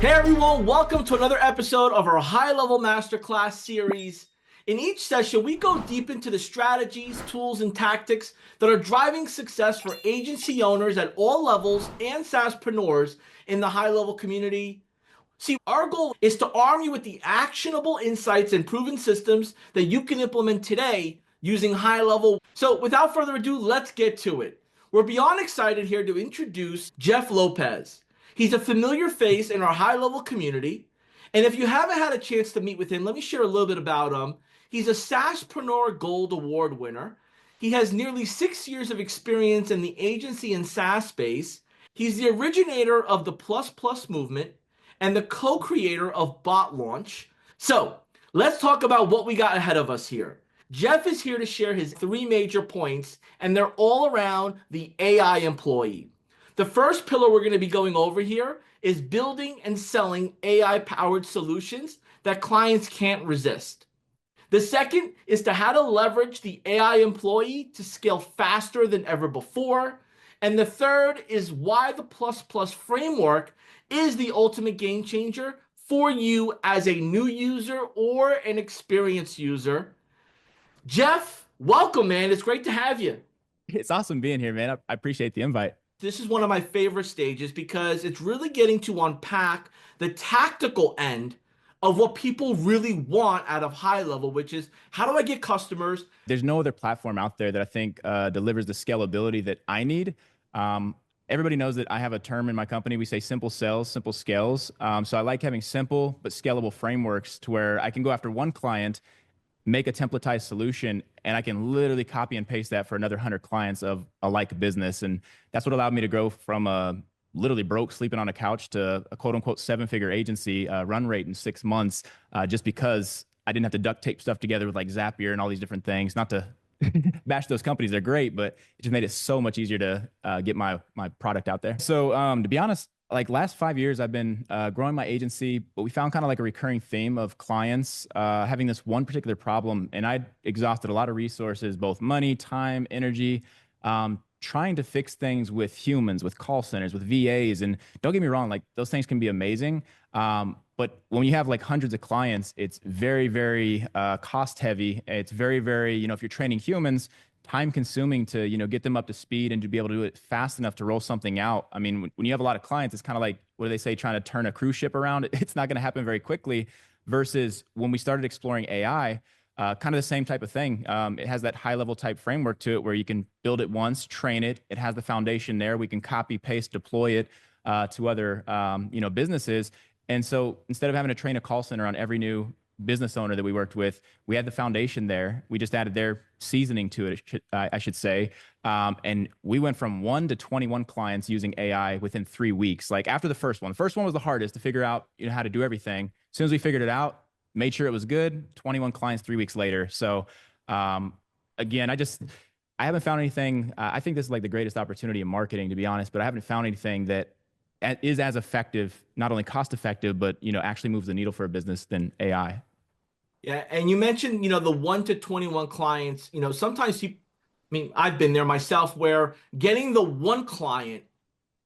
Hey everyone, welcome to another episode of our high-level masterclass series. In each session, we go deep into the strategies, tools, and tactics that are driving success for agency owners at all levels and SaaSpreneurs in the high-level community. See, our goal is to arm you with the actionable insights and proven systems that you can implement today using high level. So without further ado, let's get to it. We're beyond excited here to introduce Jeff Lopez. He's a familiar face in our high level community. And if you haven't had a chance to meet with him, let me share a little bit about him. He's a SaaSpreneur Gold Award winner. He has nearly 6 years of experience in the agency and SaaS space. He's the originator of the Plus Plus movement and the co-creator of Bot Launch. So let's talk about what we got ahead of us here. Jeff is here to share his 3 major points, and they're all around the AI employee. The first pillar we're going to be going over here is building and selling AI-powered solutions that clients can't resist. The second is to how to leverage the AI employee to scale faster than ever before. And the third is why the Plus Plus framework is the ultimate game changer for you as a new user or an experienced user. Jeff, welcome, man. It's great to have you. It's awesome being here, man. I appreciate the invite. This is one of my favorite stages because it's really getting to unpack the tactical end of what people really want out of high level, which is how do I get customers? There's no other platform out there that I think delivers the scalability that I need. Everybody knows that I have a term in my company. We say simple sells, simple scales. So I like having simple but scalable frameworks to where I can go after one client, make a templatized solution, and I can literally copy and paste that for another 100 clients of a like business. And that's what allowed me to grow from a literally broke, sleeping on a couch to a quote unquote 7-figure agency run rate in 6 months, just because I didn't have to duct tape stuff together with like Zapier and all these different things. Not to bash those companies, they're great, but it just made it so much easier to get my product out there. So to be honest, like last 5 years, I've been growing my agency, but we found kind of like a recurring theme of clients having this one particular problem. And I exhausted a lot of resources, both money, time, energy, trying to fix things with humans, with call centers, with VAs. And don't get me wrong, like those things can be amazing. But when you have like hundreds of clients, it's very, very cost heavy. It's very, very, if you're training humans, time consuming to, get them up to speed and to be able to do it fast enough to roll something out. I mean, when you have a lot of clients, it's kind of like, what do they say, trying to turn a cruise ship around. It's not going to happen very quickly versus when we started exploring AI, kind of the same type of thing. It has that high level type framework to it where you can build it once, train it. It has the foundation there. We can copy, paste, deploy it to other, businesses. And so instead of having to train a call center on every new business owner that we worked with, we had the foundation there. We just added their seasoning to it, I should say. And we went from 1 to 21 clients using AI within 3 weeks. Like after the first one was the hardest to figure out, how to do everything. As soon as we figured it out, made sure it was good, 21 clients 3 weeks later. So again, I haven't found anything. I think this is like the greatest opportunity in marketing, to be honest, but I haven't found anything that is as effective, not only cost effective, but actually moves the needle for a business than AI. Yeah, and you mentioned, the 1 to 21 clients, sometimes I've been there myself where getting the one client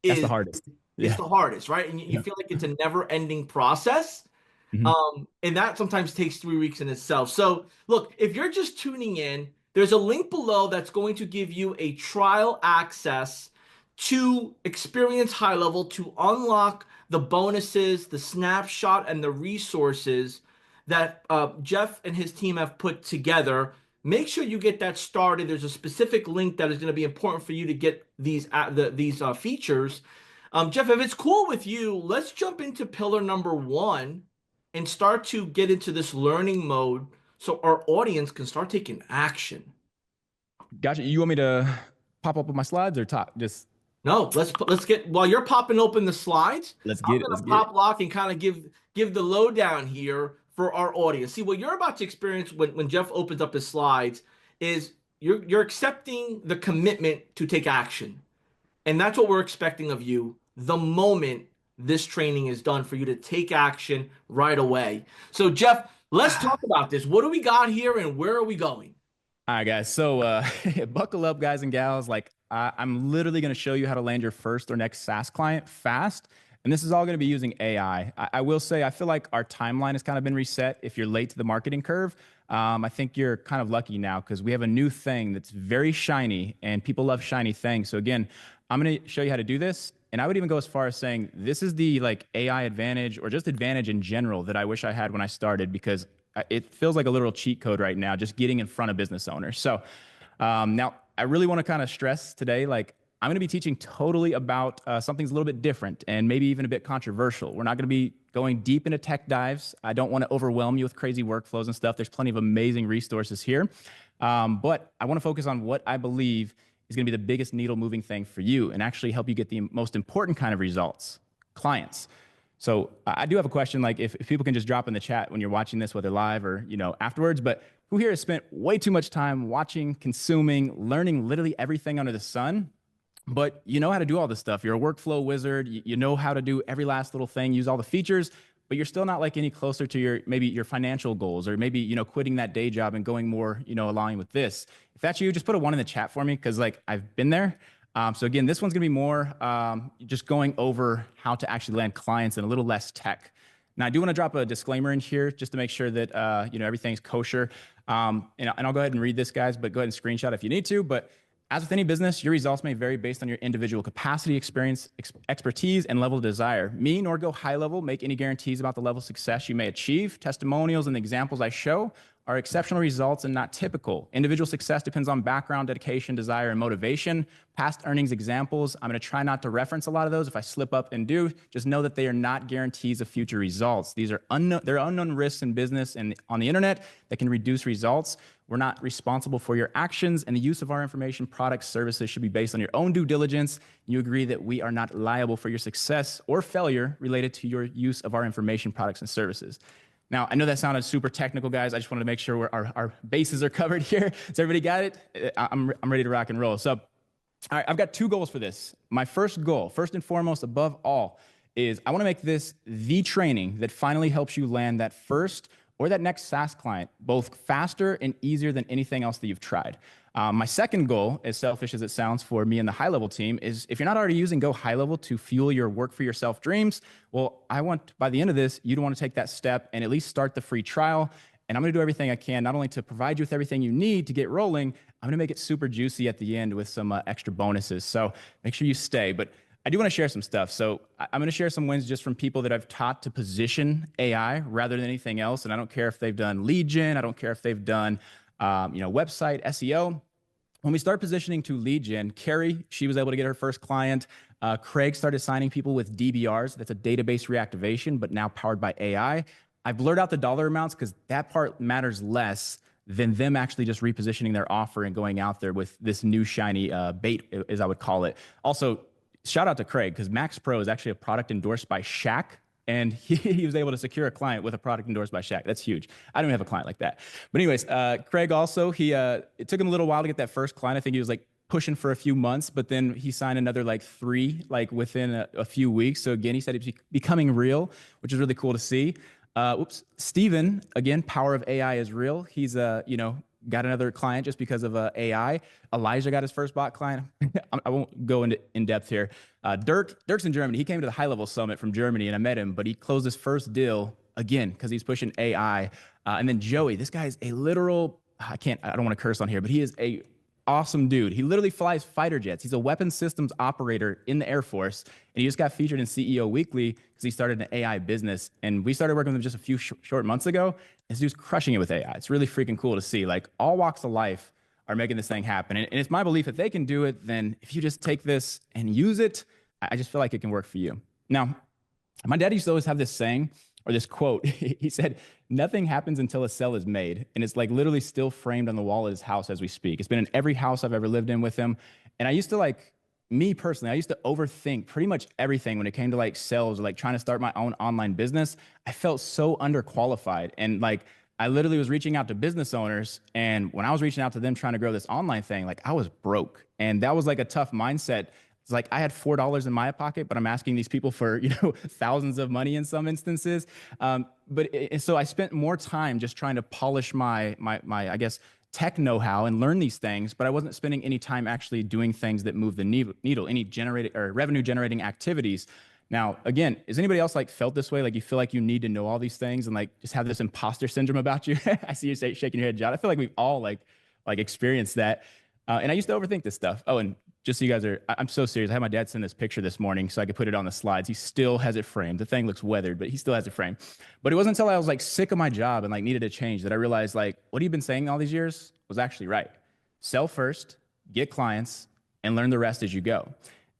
That's the is hardest. is Yeah. the hardest, right? And you Yeah. feel like it's a never-ending process. Mhm. And that sometimes takes 3 weeks in itself. So look, if you're just tuning in, there's a link below that's going to give you a trial access to experience high level to unlock the bonuses, the snapshot, and the resources that Jeff and his team have put together. Make sure you get that started. There's a specific link that is going to be important for you to get these features. Jeff, if it's cool with you, let's jump into pillar number 1 and start to get into this learning mode so our audience can start taking action. Gotcha. You want me to pop up with my slides or talk? Just No, let's get while you're popping open the slides, let's I'm get it. gonna Let's get it. pop lock and kind of give the lowdown here for our audience. See, what you're about to experience when Jeff opens up his slides is you're accepting the commitment to take action. And that's what we're expecting of you the moment this training is done for you to take action right away. So, Jeff, let's talk about this. What do we got here and where are we going? All right, guys. So buckle up, guys and gals. Like I'm literally going to show you how to land your first or next SaaS client fast. And this is all going to be using AI. I will say, I feel like our timeline has kind of been reset. If you're late to the marketing curve, I think you're kind of lucky now because we have a new thing that's very shiny and people love shiny things. So again, I'm going to show you how to do this. And I would even go as far as saying this is the like AI advantage or just advantage in general that I wish I had when I started because it feels like a literal cheat code right now, just getting in front of business owners. So now I really want to kind of stress today, like I'm going to be teaching totally about something's a little bit different and maybe even a bit controversial. We're not going to be going deep into tech dives. I don't want to overwhelm you with crazy workflows and stuff. There's plenty of amazing resources here. But I want to focus on what I believe is going to be the biggest needle moving thing for you and actually help you get the most important kind of results, clients. So I do have a question, like if people can just drop in the chat when you're watching this, whether live or, afterwards, but who here has spent way too much time watching, consuming, learning literally everything under the sun, but you know how to do all this stuff. You're a workflow wizard. You know how to do every last little thing, use all the features, but you're still not like any closer to maybe your financial goals or maybe, quitting that day job and going more, aligning with this. If that's you, just put a 1 in the chat for me because like I've been there. So again, this one's gonna be more just going over how to actually land clients and a little less tech. Now, I do want to drop a disclaimer in here just to make sure that everything's kosher. And I'll go ahead and read this, guys, but go ahead and screenshot if you need to. But as with any business, your results may vary based on your individual capacity, experience, expertise, and level of desire. Me nor Go High Level make any guarantees about the level of success you may achieve. Testimonials and the examples I show are exceptional results and not typical. Individual success depends on background, dedication, desire, and motivation. Past earnings examples, I'm going to try not to reference a lot of those. If I slip up and do, just know that they are not guarantees of future results. These are unknown risks in business and on the internet that can reduce results. We're not responsible for your actions, and the use of our information, products, services should be based on your own due diligence. You agree that we are not liable for your success or failure related to your use of our information, products, and services. Now, I know that sounded super technical, guys. I just wanted to make sure our bases are covered here. Has everybody got it? I'm ready to rock and roll. So, all right, I've got 2 goals for this. My first goal, first and foremost, above all, is I want to make this the training that finally helps you land that first or that next SaaS client, both faster and easier than anything else that you've tried. My second goal, as selfish as it sounds for me and the HighLevel team, is if you're not already using Go HighLevel to fuel your work for yourself dreams, well, I want, by the end of this, you to want to take that step and at least start the free trial. And I'm going to do everything I can, not only to provide you with everything you need to get rolling, I'm going to make it super juicy at the end with some extra bonuses. So make sure you stay. But I do want to share some stuff. So I'm going to share some wins just from people that I've taught to position AI rather than anything else. And I don't care if they've done lead gen. I don't care if they've done, website SEO. When we start positioning to lead gen, Carrie, she was able to get her first client. Craig started signing people with DBRs. That's a database reactivation, but now powered by AI. I blurred out the dollar amounts because that part matters less than them actually just repositioning their offer and going out there with this new shiny bait, as I would call it. Also, shout out to Craig because Max Pro is actually a product endorsed by Shaq. And he was able to secure a client with a product endorsed by Shaq. That's huge. I don't even have a client like that. But anyways, Craig also, it took him a little while to get that first client. I think he was like pushing for a few months, but then he signed another like 3, like within a few weeks. So again, he said it's becoming real, which is really cool to see. Steven, again, power of AI is real. He's, got another client just because of AI. Elijah got his first bot client. I won't go into in depth here. Dirk's in Germany. He came to the HighLevel Summit from Germany and I met him, but he closed his first deal again because he's pushing AI. And then Joey, this guy is a literal, I don't want to curse on here, but he is a awesome dude. He literally flies fighter jets. He's a weapons systems operator in the Air Force. And he just got featured in CEO Weekly because he started an AI business. And we started working with him just a few short months ago. This dude's crushing it with AI. It's really freaking cool to see. Like all walks of life are making this thing happen. And it's my belief if they can do it, then if you just take this and use it, I just feel like it can work for you. Now, my dad used to always have this saying or this quote. He said, nothing happens until a sale is made. And it's like literally still framed on the wall of his house as we speak. It's been in every house I've ever lived in with him. And I used to me personally, I used to overthink pretty much everything when it came to like sales or like trying to start my own online business. I felt so underqualified. And like, I literally was reaching out to business owners. And when I was reaching out to them trying to grow this online thing, like I was broke. And that was like a tough mindset. It's like I had $4 in my pocket, but I'm asking these people for, thousands of money in some instances. So I spent more time just trying to polish my I guess, tech know-how and learn these things, but I wasn't spending any time actually doing things that move the needle, any generated or revenue generating activities. Now, again, is anybody else like felt this way? Like you feel like you need to know all these things and like just have this imposter syndrome about you? I see you shaking your head, John. I feel like we've all like experienced that. And I used to overthink this stuff. Oh, and just so you guys are, I'm so serious. I had my dad send this picture this morning so I could put it on the slides. He still has it framed. The thing looks weathered, but he still has it framed. But it wasn't until I was like sick of my job and like needed a change that I realized like what he'd been saying all these years was actually right. Sell first, get clients, and learn the rest as you go.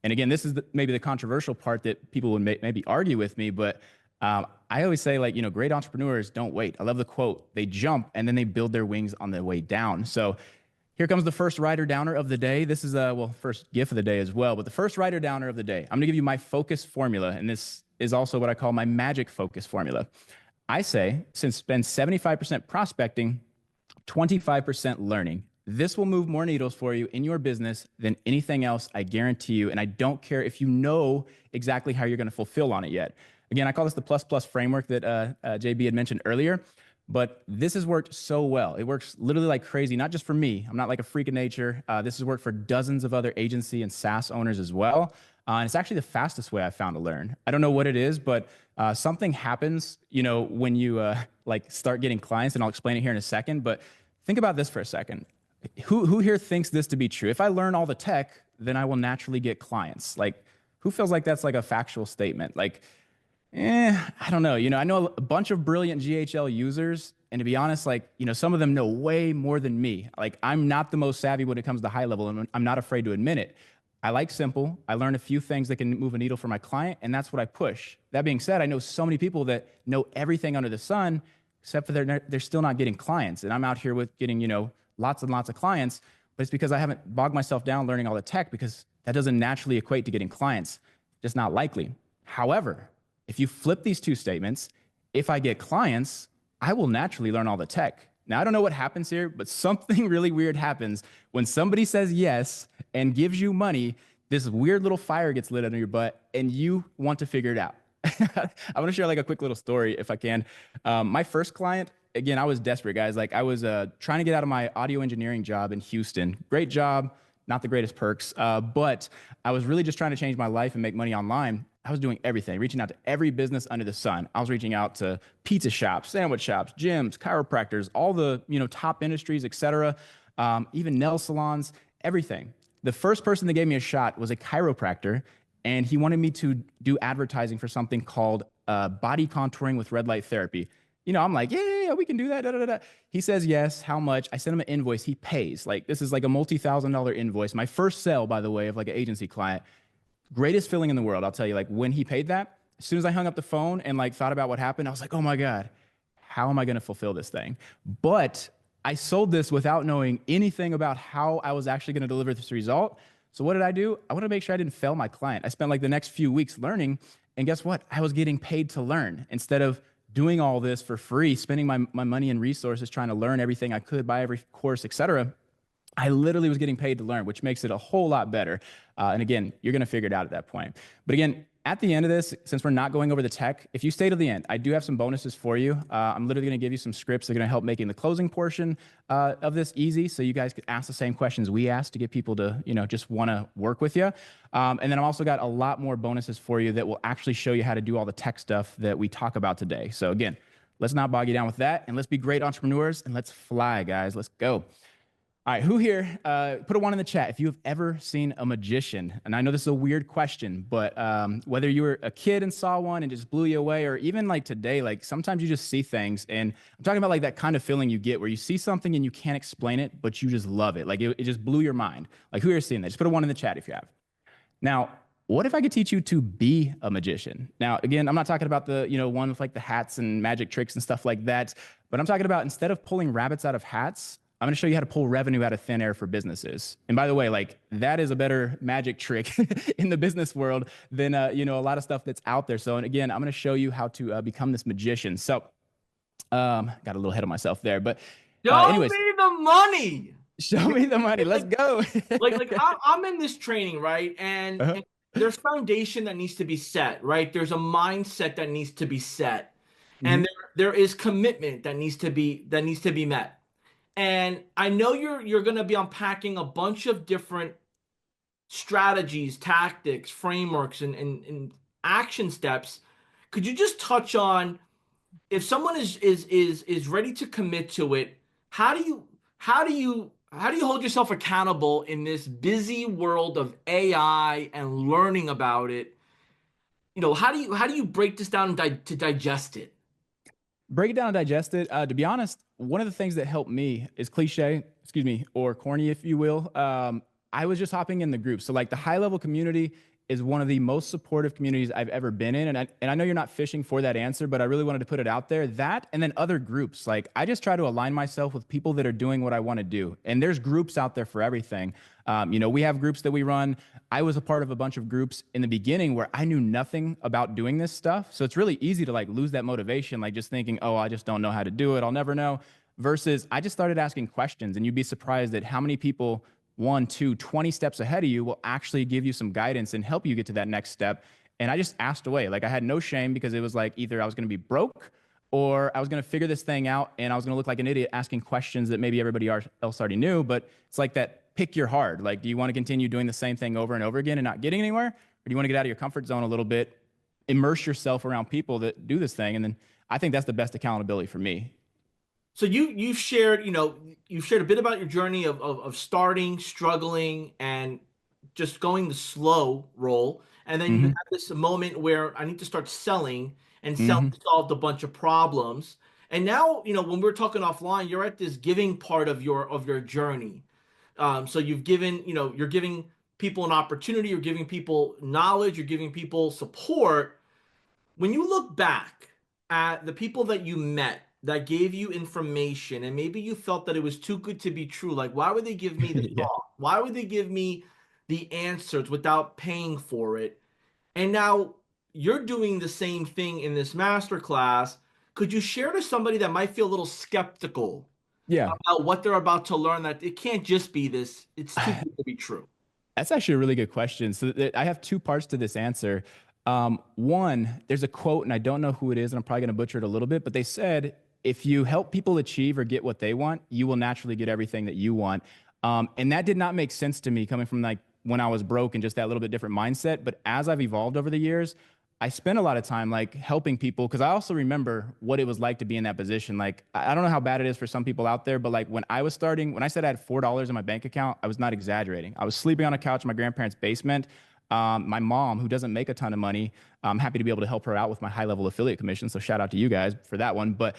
And again, this is maybe the controversial part that people would maybe argue with me, but I always say, like, great entrepreneurs don't wait. I love the quote. They jump and then they build their wings on the way down. So here comes the first writer downer of the day. This is first gift of the day as well, but the first writer downer of the day. I'm gonna give you my focus formula, and this is also what I call my magic focus formula. I say, spend 75% prospecting, 25% learning. This will move more needles for you in your business than anything else, I guarantee you. And I don't care if you know exactly how you're going to fulfill on it yet. Again, I call this the plus plus framework that JB had mentioned earlier, but this has worked so well. It works literally like crazy, not just for me. I'm not like a freak of nature. This has worked for dozens of other agency and SaaS owners as well. And it's actually the fastest way I've found to learn. I don't know what it is, but something happens, when you like start getting clients, and I'll explain it here in a second. But think about this for a second. Who here thinks this to be true? If I learn all the tech, then I will naturally get clients. Like, who feels like that's like a factual statement? Like, I don't know. I know a bunch of brilliant GHL users, and to be honest, like, some of them know way more than me. Like, I'm not the most savvy when it comes to high level, and I'm not afraid to admit it. I like simple. I learn a few things that can move a needle for my client, and that's what I push. That being said, I know so many people that know everything under the sun, except for they're still not getting clients. And I'm out here with getting, lots and lots of clients, but it's because I haven't bogged myself down learning all the tech, because that doesn't naturally equate to getting clients. Just not likely. However, if you flip these two statements, if I get clients, I will naturally learn all the tech. Now, I don't know what happens here, but something really weird happens when somebody says yes and gives you money. This weird little fire gets lit under your butt and you want to figure it out. I want to share like a quick little story if I can. My first client, again, I was desperate, guys. Like, I was trying to get out of my audio engineering job in Houston. Great job, not the greatest perks, but I was really just trying to change my life and make money online. I was doing everything, reaching out to every business under the sun. I was reaching out to pizza shops, sandwich shops, gyms, chiropractors, all the top industries, etc. Even nail salons, everything. The first person that gave me a shot was a chiropractor, and he wanted me to do advertising for something called body contouring with red light therapy. I'm like, yeah, we can do that. Da, da, da. He says yes. How much? I send him an invoice. He pays. Like, this is like a multi-$1,000 invoice. My first sale, by the way, of like an agency client. Greatest feeling in the world. I'll tell you, like, when he paid that, as soon as I hung up the phone and like thought about what happened, I was like, oh my God, how am I going to fulfill this thing? But I sold this without knowing anything about how I was actually going to deliver this result. So what did I do? I want to make sure I didn't fail my client. I spent like the next few weeks learning, and guess what? I was getting paid to learn instead of doing all this for free, spending my money and resources trying to learn everything I could, buy every course, etc. I literally was getting paid to learn, which makes it a whole lot better. And again, you're going to figure it out at that point. But again, at the end of this, since we're not going over the tech, if you stay to the end, I do have some bonuses for you. I'm literally going to give you some scripts that are going to help making the closing portion of this easy, so you guys could ask the same questions we asked to get people to, just want to work with you. And then I've also got a lot more bonuses for you that will actually show you how to do all the tech stuff that we talk about today. So again, let's not bog you down with that, and let's be great entrepreneurs, and let's fly, guys. Let's go. All right, who here, put a one in the chat if you have ever seen a magician. And I know this is a weird question, but whether you were a kid and saw one and just blew you away, or even like today, like sometimes you just see things, and I'm talking about like that kind of feeling you get where you see something and you can't explain it, but you just love it. Like it just blew your mind. Like, who here has seen that? Just put a one in the chat if you have. Now, what if I could teach you to be a magician? Now, again, I'm not talking about the, one with like the hats and magic tricks and stuff like that, but I'm talking about, instead of pulling rabbits out of hats, I'm going to show you how to pull revenue out of thin air for businesses. And by the way, like, that is a better magic trick in the business world than, a lot of stuff that's out there. So, and again, I'm going to show you how to become this magician. So, got a little ahead of myself there, but anyways, Show me the money. show me the money. Let's go. I'm in this training, right? And there's foundation that needs to be set, right? There's a mindset that needs to be set. And there is commitment that needs to be met. And I know you're going to be unpacking a bunch of different strategies, tactics, frameworks, and action steps. Could you just touch on if someone is ready to commit to it, how do you how do you hold yourself accountable in this busy world of AI and learning about it? How do you break this down and to digest it? Break it down and digest it. To be honest, one of the things that helped me is cliche, excuse me, or corny, if you will. I was just hopping in the group. So like the high level community is one of the most supportive communities I've ever been in. And I know you're not fishing for that answer, but I really wanted to put it out there. That and then other groups. Like I just try to align myself with people that are doing what I want to do. And there's groups out there for everything. We have groups that we run. I was a part of a bunch of groups in the beginning where I knew nothing about doing this stuff. So it's really easy to like lose that motivation, like just thinking, oh, I just don't know how to do it. I'll never know. Versus I just started asking questions, and you'd be surprised at how many people, one, two, 20 steps ahead of you will actually give you some guidance and help you get to that next step. And I just asked away. Like I had no shame because it was like either I was going to be broke or I was going to figure this thing out and I was going to look like an idiot asking questions that maybe everybody else already knew. But it's like that pick your hard. Like, do you want to continue doing the same thing over and over again and not getting anywhere? Or do you want to get out of your comfort zone a little bit, immerse yourself around people that do this thing? And then I think that's the best accountability for me. So you've shared, you've shared a bit about your journey of starting, struggling, and just going the slow roll. And then you Hmm. had this moment where I need to start selling, and selling Hmm. solved a bunch of problems. And now, when we're talking offline, you're at this giving part of your journey. So you've given, you're giving people an opportunity, you're giving people knowledge, you're giving people support. When you look back at the people that you met that gave you information and maybe you felt that it was too good to be true, like why would they give me the Yeah. talk? Why would they give me the answers without paying for it? And now you're doing the same thing in this masterclass. Could you share to somebody that might feel a little skeptical Yeah. about what they're about to learn, that it can't just be this, it's too good to be true? That's actually a really good question. So I have two parts to this answer. One, there's a quote, and I don't know who it is, and I'm probably going to butcher it a little bit, but they said, if you help people achieve or get what they want, you will naturally get everything that you want. And that did not make sense to me coming from like when I was broke and just that little bit different mindset. But as I've evolved over the years, I spent a lot of time like helping people because I also remember what it was like to be in that position. Like, I don't know how bad it is for some people out there, but like when I was starting, when I said I had $4 in my bank account, I was not exaggerating. I was sleeping on a couch in my grandparents' basement. My mom, who doesn't make a ton of money, I'm happy to be able to help her out with my high level affiliate commission. So shout out to you guys for that one. But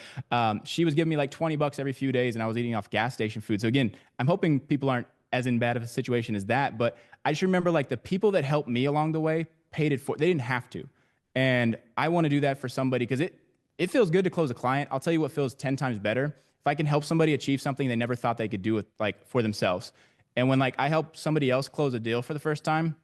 she was giving me like 20 bucks every few days and I was eating off gas station food. So again, I'm hoping people aren't as in bad of a situation as that. But I just remember like the people that helped me along the way paid it for, they didn't have to. And I want to do that for somebody because it feels good to close a client. I'll tell you what feels 10 times better. If I can help somebody achieve something they never thought they could do with like for themselves. And when like I help somebody else close a deal for the first time,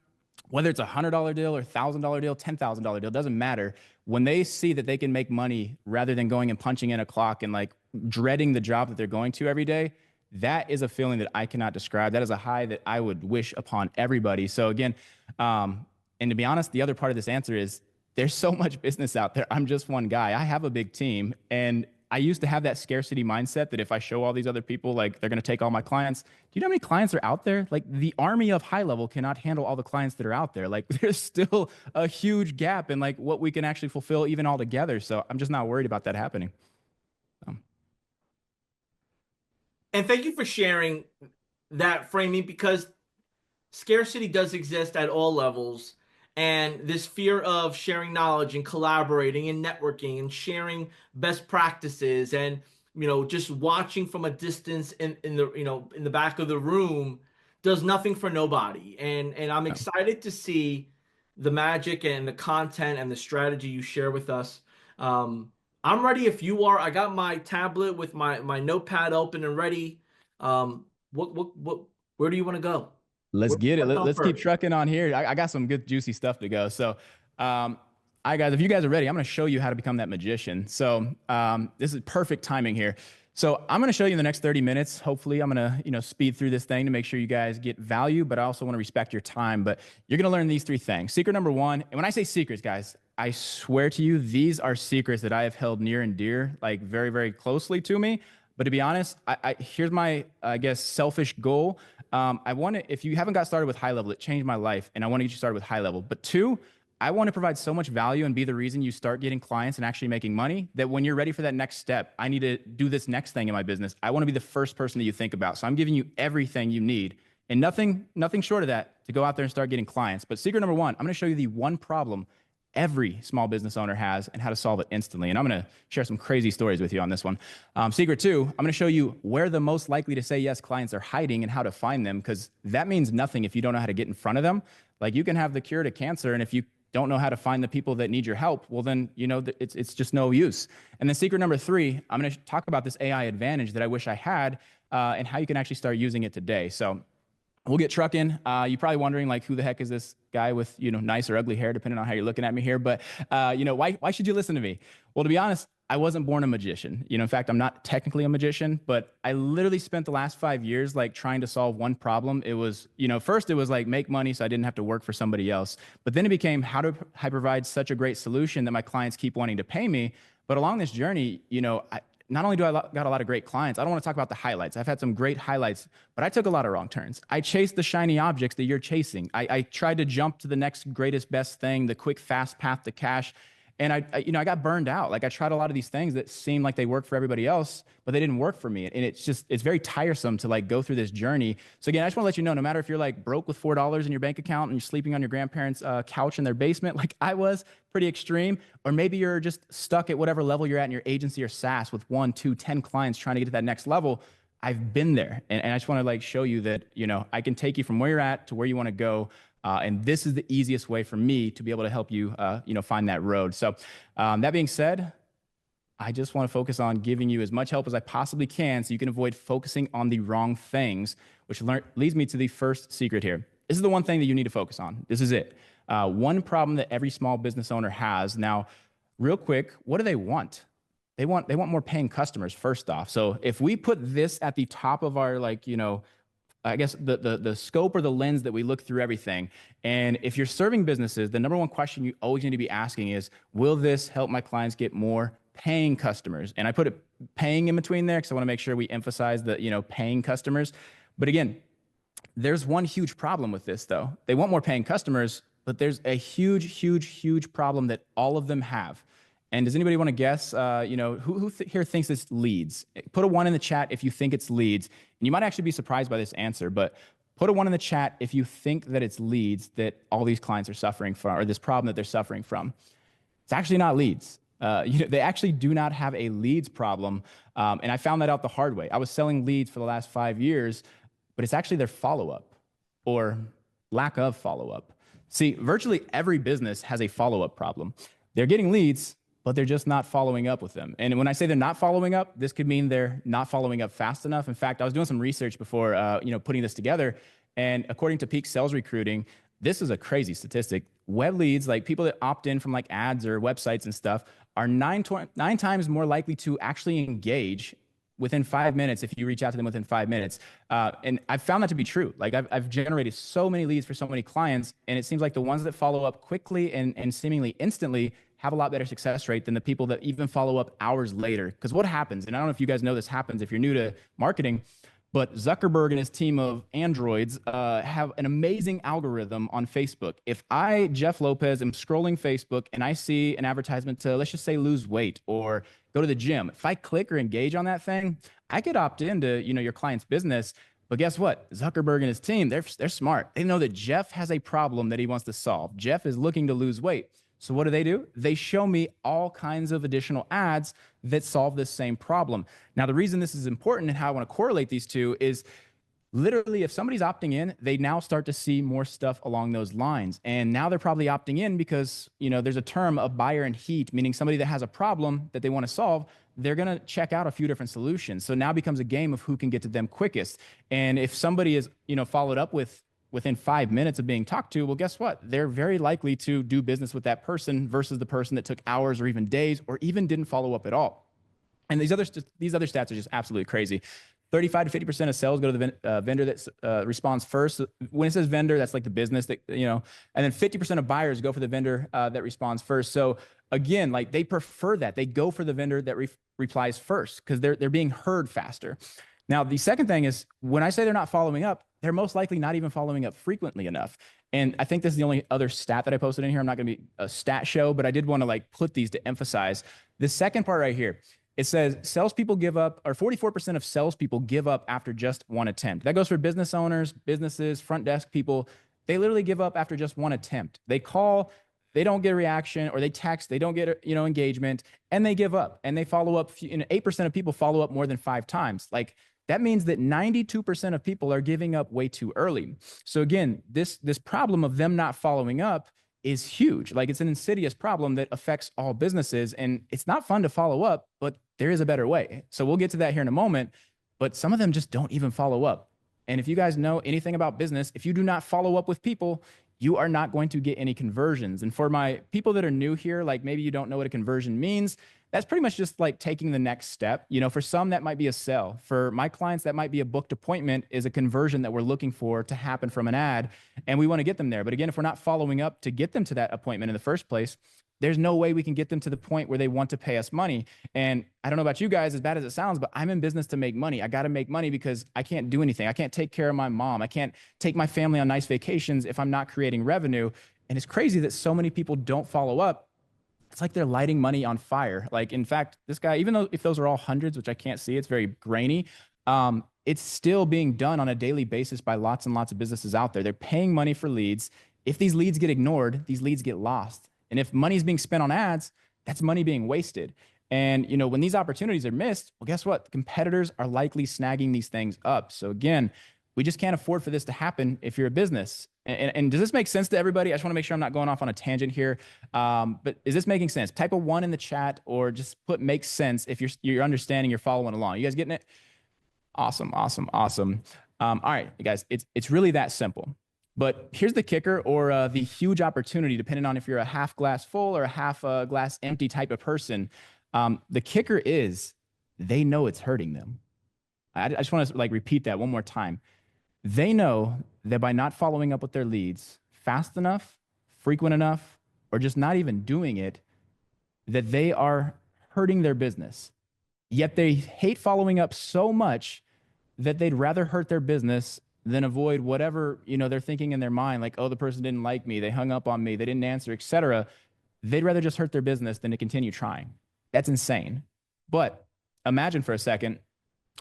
whether it's $100 deal or $1,000 deal, $10,000 deal, doesn't matter. When they see that they can make money rather than going and punching in a clock and like dreading the job that they're going to every day, that is a feeling that I cannot describe. That is a high that I would wish upon everybody. So again, and to be honest, the other part of this answer is there's so much business out there. I'm just one guy. I have a big team, and I used to have that scarcity mindset that if I show all these other people, like they're going to take all my clients. Do you know how many clients are out there? Like the army of high level cannot handle all the clients that are out there. Like there's still a huge gap in like what we can actually fulfill even all together. So I'm just not worried about that happening. Um, And thank you for sharing that framing, because scarcity does exist at all levels. And this fear of sharing knowledge and collaborating and networking and sharing best practices and, just watching from a distance in the, in the back of the room does nothing for nobody. And I'm um, excited to see the magic and the content and the strategy you share with us. Um, I'm ready if you are. I got my tablet with my notepad open and ready. What, where do you want to go? let's get it. What's up Let's keep first? trucking on here. I got some good juicy stuff to go. So, all right, guys, if you guys are ready, I'm going to show you how to become that magician. So, this is perfect timing here. So, I'm going to show you in the next 30 minutes. Hopefully, I'm going to, speed through this thing to make sure you guys get value, but I also want to respect your time. But you're going to learn these three things. Secret number one, and when I say secrets, guys, I swear to you, these are secrets that I have held near and dear, like very, very closely to me. But to be honest, here's my, I guess, selfish goal. I want to, if you haven't got started with high level, it changed my life, and I want to get you started with high level. But two, I want to provide so much value and be the reason you start getting clients and actually making money that when you're ready for that next step, I need to do this next thing in my business. I want to be the first person that you think about. So I'm giving you everything you need and nothing short of that to go out there and start getting clients. But secret number one, I'm going to show you the one problem every small business owner has and how to solve it instantly. And I'm going to share some crazy stories with you on this one. Secret two, I'm going to show you where the most likely to say yes clients are hiding and how to find them, because that means nothing if you don't know how to get in front of them. Like, you can have the cure to cancer, and if you don't know how to find the people that need your help, well, then, it's just no use. And then secret number three, I'm going to talk about this AI advantage that I wish I had, and how you can actually start using it today. So we'll get trucking. You're probably wondering, like, who the heck is this guy with, nice or ugly hair, depending on how you're looking at me here. But, why should you listen to me? Well, to be honest, I wasn't born a magician. In fact, I'm not technically a magician, but I literally spent the last 5 years, like, trying to solve one problem. It was, first it was like make money so I didn't have to work for somebody else. But then it became how do I provide such a great solution that my clients keep wanting to pay me? But along this journey, not only do I got a lot of great clients, I don't want to talk about the highlights. I've had some great highlights, but I took a lot of wrong turns. I chased the shiny objects that you're chasing. I tried to jump to the next greatest, best thing, the quick, fast path to cash. And I got burned out. Like, I tried a lot of these things that seemed like they worked for everybody else, but they didn't work for me. And it's very tiresome to, like, go through this journey. So again, I just want to let you know, no matter if you're, like, broke with $4 in your bank account and you're sleeping on your grandparents' couch in their basement, like I was, pretty extreme, or maybe you're just stuck at whatever level you're at in your agency or SaaS with 1, 2, 10 clients trying to get to that next level. I've been there. And I just want to, like, show you that, I can take you from where you're at to where you want to go. And this is the easiest way for me to be able to help you, find that road. So that being said, I just want to focus on giving you as much help as I possibly can so you can avoid focusing on the wrong things, which leads me to the first secret here. This is the one thing that you need to focus on. This is it. One problem that every small business owner has. Now, real quick, what do they want? They want more paying customers, first off. So if we put this at the top of our, I guess the scope or the lens that we look through everything. And if you're serving businesses, the number one question you always need to be asking is, will this help my clients get more paying customers? And I put it paying in between there because I want to make sure we emphasize the, paying customers. But again, there's one huge problem with this though. They want more paying customers, but there's a huge problem that all of them have. And does anybody want to guess, who here thinks it's leads? Put a 1 in the chat if you think it's leads. And you might actually be surprised by this answer, but put a 1 in the chat if you think that it's leads that all these clients are suffering from, or this problem that they're suffering from. It's actually not leads. They actually do not have a leads problem. And I found that out the hard way. I was selling leads for the last 5 years, but it's actually their follow-up or lack of follow-up. See, virtually every business has a follow-up problem. They're getting leads, but they're just not following up with them. And when I say they're not following up, this could mean they're not following up fast enough. In fact, I was doing some research before, putting this together. And according to Peak Sales Recruiting, this is a crazy statistic. Web leads, like people that opt in from like ads or websites and stuff, are nine times more likely to actually engage within 5 minutes if you reach out to them within 5 minutes. And I've found that to be true. Like I've generated so many leads for so many clients, and it seems like the ones that follow up quickly and seemingly instantly have a lot better success rate than the people that even follow up hours later. Because what happens, and I don't know if you guys know this happens if you're new to marketing, but Zuckerberg and his team of androids have an amazing algorithm on Facebook. If I, Jeff Lopez, am scrolling Facebook and I see an advertisement to, let's just say, lose weight or go to the gym, if I click or engage on that thing, I could opt into your client's business. But guess what? Zuckerberg and his team, they're smart. They know that Jeff has a problem that he wants to solve. Jeff is looking to lose weight. So what do? They show me all kinds of additional ads that solve this same problem. Now, the reason this is important and how I want to correlate these two is literally if somebody's opting in, they now start to see more stuff along those lines. And now they're probably opting in because, there's a term of buyer in heat, meaning somebody that has a problem that they want to solve, they're going to check out a few different solutions. So now it becomes a game of who can get to them quickest. And if somebody is, followed up within 5 minutes of being talked to, well, guess what? They're very likely to do business with that person versus the person that took hours or even days or even didn't follow up at all. And these other stats are just absolutely crazy. 35 to 50% of sales go to the vendor that responds first. When it says vendor, that's like the business that, and then 50% of buyers go for the vendor that responds first. So again, like they prefer that. They go for the vendor that replies first because they're being heard faster. Now, the second thing is when I say they're not following up, they're most likely not even following up frequently enough. And I think this is the only other stat that I posted in here. I'm not going to be a stat show, but I did want to like put these to emphasize. The second part right here, it says salespeople give up, or 44% of salespeople give up after just one attempt. That goes for business owners, businesses, front desk people. They literally give up after just one attempt. They call, they don't get a reaction, or they text, they don't get engagement, and they give up. And they follow up. 8% of people follow up more than 5 times. Like that means that 92% of people are giving up way too early. So again, this problem of them not following up is huge. Like it's an insidious problem that affects all businesses, and it's not fun to follow up, but there is a better way. So we'll get to that here in a moment, but some of them just don't even follow up. And if you guys know anything about business, if you do not follow up with people, you are not going to get any conversions. And for my people that are new here, like maybe you don't know what a conversion means, that's pretty much just like taking the next step. For some, that might be a sell. For my clients, that might be a booked appointment, is a conversion that we're looking for to happen from an ad. And we want to get them there. But again, if we're not following up to get them to that appointment in the first place, there's no way we can get them to the point where they want to pay us money. And I don't know about you guys, as bad as it sounds, but I'm in business to make money. I got to make money because I can't do anything. I can't take care of my mom. I can't take my family on nice vacations if I'm not creating revenue. And it's crazy that so many people don't follow up. It's like they're lighting money on fire. Like, in fact, this guy, even though if those are all hundreds, which I can't see, it's very grainy, it's still being done on a daily basis by lots and lots of businesses out there. They're paying money for leads. If these leads get ignored, these leads get lost. And if money is being spent on ads, that's money being wasted. And when these opportunities are missed, well, guess what? The competitors are likely snagging these things up. So again, we just can't afford for this to happen if you're a business. And does this make sense to everybody? I just want to make sure I'm not going off on a tangent here. But is this making sense? Type a 1 in the chat, or just put makes sense if you're understanding, you're following along. You guys getting it? Awesome, awesome, awesome. All right, guys, it's really that simple. But here's the kicker, or the huge opportunity, depending on if you're a half glass full or a half glass empty type of person. The kicker is they know it's hurting them. I just want to repeat that one more time. They know that by not following up with their leads fast enough, frequent enough, or just not even doing it, that they are hurting their business. Yet they hate following up so much that they'd rather hurt their business than avoid whatever they're thinking in their mind, like, oh, the person didn't like me, they hung up on me, they didn't answer, etc. They'd rather just hurt their business than to continue trying. That's insane. But imagine for a second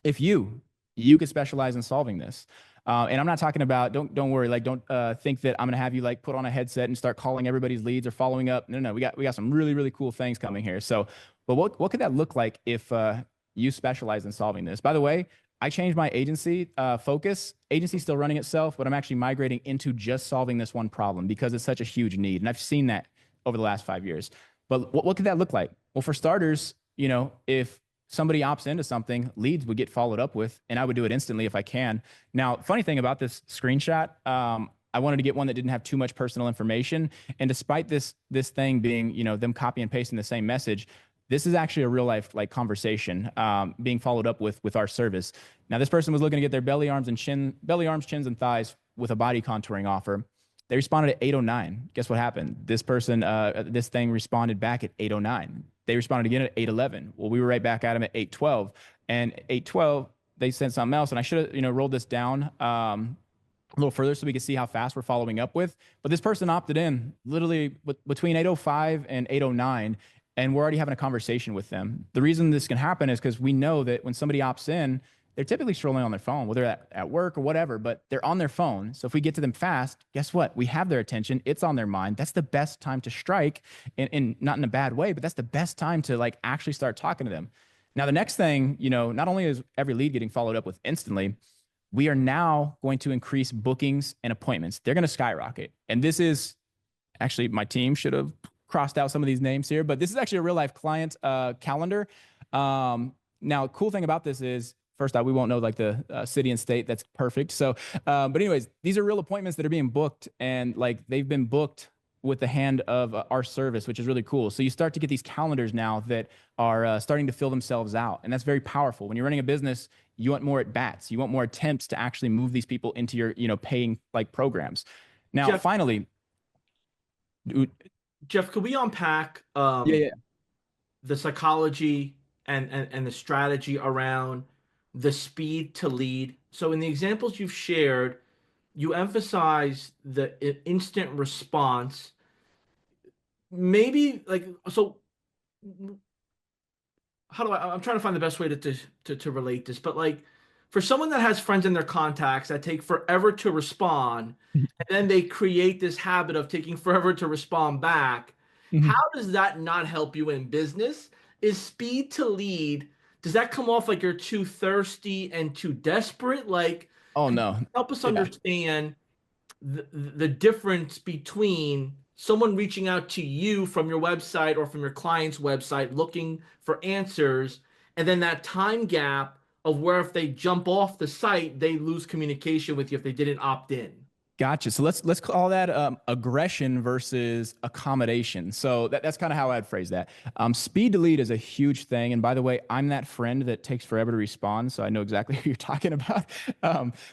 if you could specialize in solving this. And I'm not talking about, don't worry, don't think that I'm gonna have you put on a headset and start calling everybody's leads or following up. No, we got some really, really cool things coming here. So, but what could that look like if you specialize in solving this? By the way, I changed my agency focus. Agency's still running itself, but I'm actually migrating into just solving this one problem because it's such a huge need. And I've seen that over the last 5 years. But what could that look like? Well, for starters, if somebody opts into something, leads would get followed up with, and I would do it instantly if I can. Now, funny thing about this screenshot, I wanted to get one that didn't have too much personal information. And despite this thing being, them copy and pasting the same message, this is actually a real life conversation being followed up with our service. Now, this person was looking to get their belly, arms, chins, and thighs with a body contouring offer. They responded at 8:09. Guess what happened? This person, this thing responded back at 8:09. They responded again at 8:11. Well, we were right back at them at 8:12. And 8:12, they sent something else. And I should have, rolled this down a little further so we could see how fast we're following up with. But this person opted in literally between 8:05 and 8:09. And we're already having a conversation with them. The reason this can happen is because we know that when somebody opts in, they're typically scrolling on their phone, whether at work or whatever, but they're on their phone. So if we get to them fast, guess what? We have their attention. It's on their mind. That's the best time to strike, and not in a bad way, but that's the best time to actually start talking to them. Now, the next thing, not only is every lead getting followed up with instantly, we are now going to increase bookings and appointments. They're going to skyrocket. And this is actually, my team should have crossed out some of these names here, but this is actually a real life client calendar. Now, cool thing about this is, first off, we won't know the city and state. That's perfect. So, but anyways, these are real appointments that are being booked, and they've been booked with the hand of our service, which is really cool. So you start to get these calendars now that are starting to fill themselves out, and that's very powerful. When you're running a business, you want more at bats, you want more attempts to actually move these people into your paying programs. Now, Jeff, finally, Jeff, could we unpack yeah. the psychology and the strategy around the speed to lead? So in the examples you've shared, you emphasize the instant response. Maybe like so. How do I'm trying to find the best way to relate this, but like for someone that has friends in their contacts that take forever to respond, and then they create this habit of taking forever to respond back, how Mhm. does that not help you in business? Is speed to lead, does that come off like you're too thirsty and too desperate? Like, Oh no. help us Yeah. understand the difference between someone reaching out to you from your website or from your client's website looking for answers, and then that time gap of where if they jump off the site, they lose communication with you if they didn't opt in. Gotcha. So let's call that aggression versus accommodation. So that's kind of how I'd phrase that. Speed to lead is a huge thing. And by the way, I'm that friend that takes forever to respond, so I know exactly who you're talking about.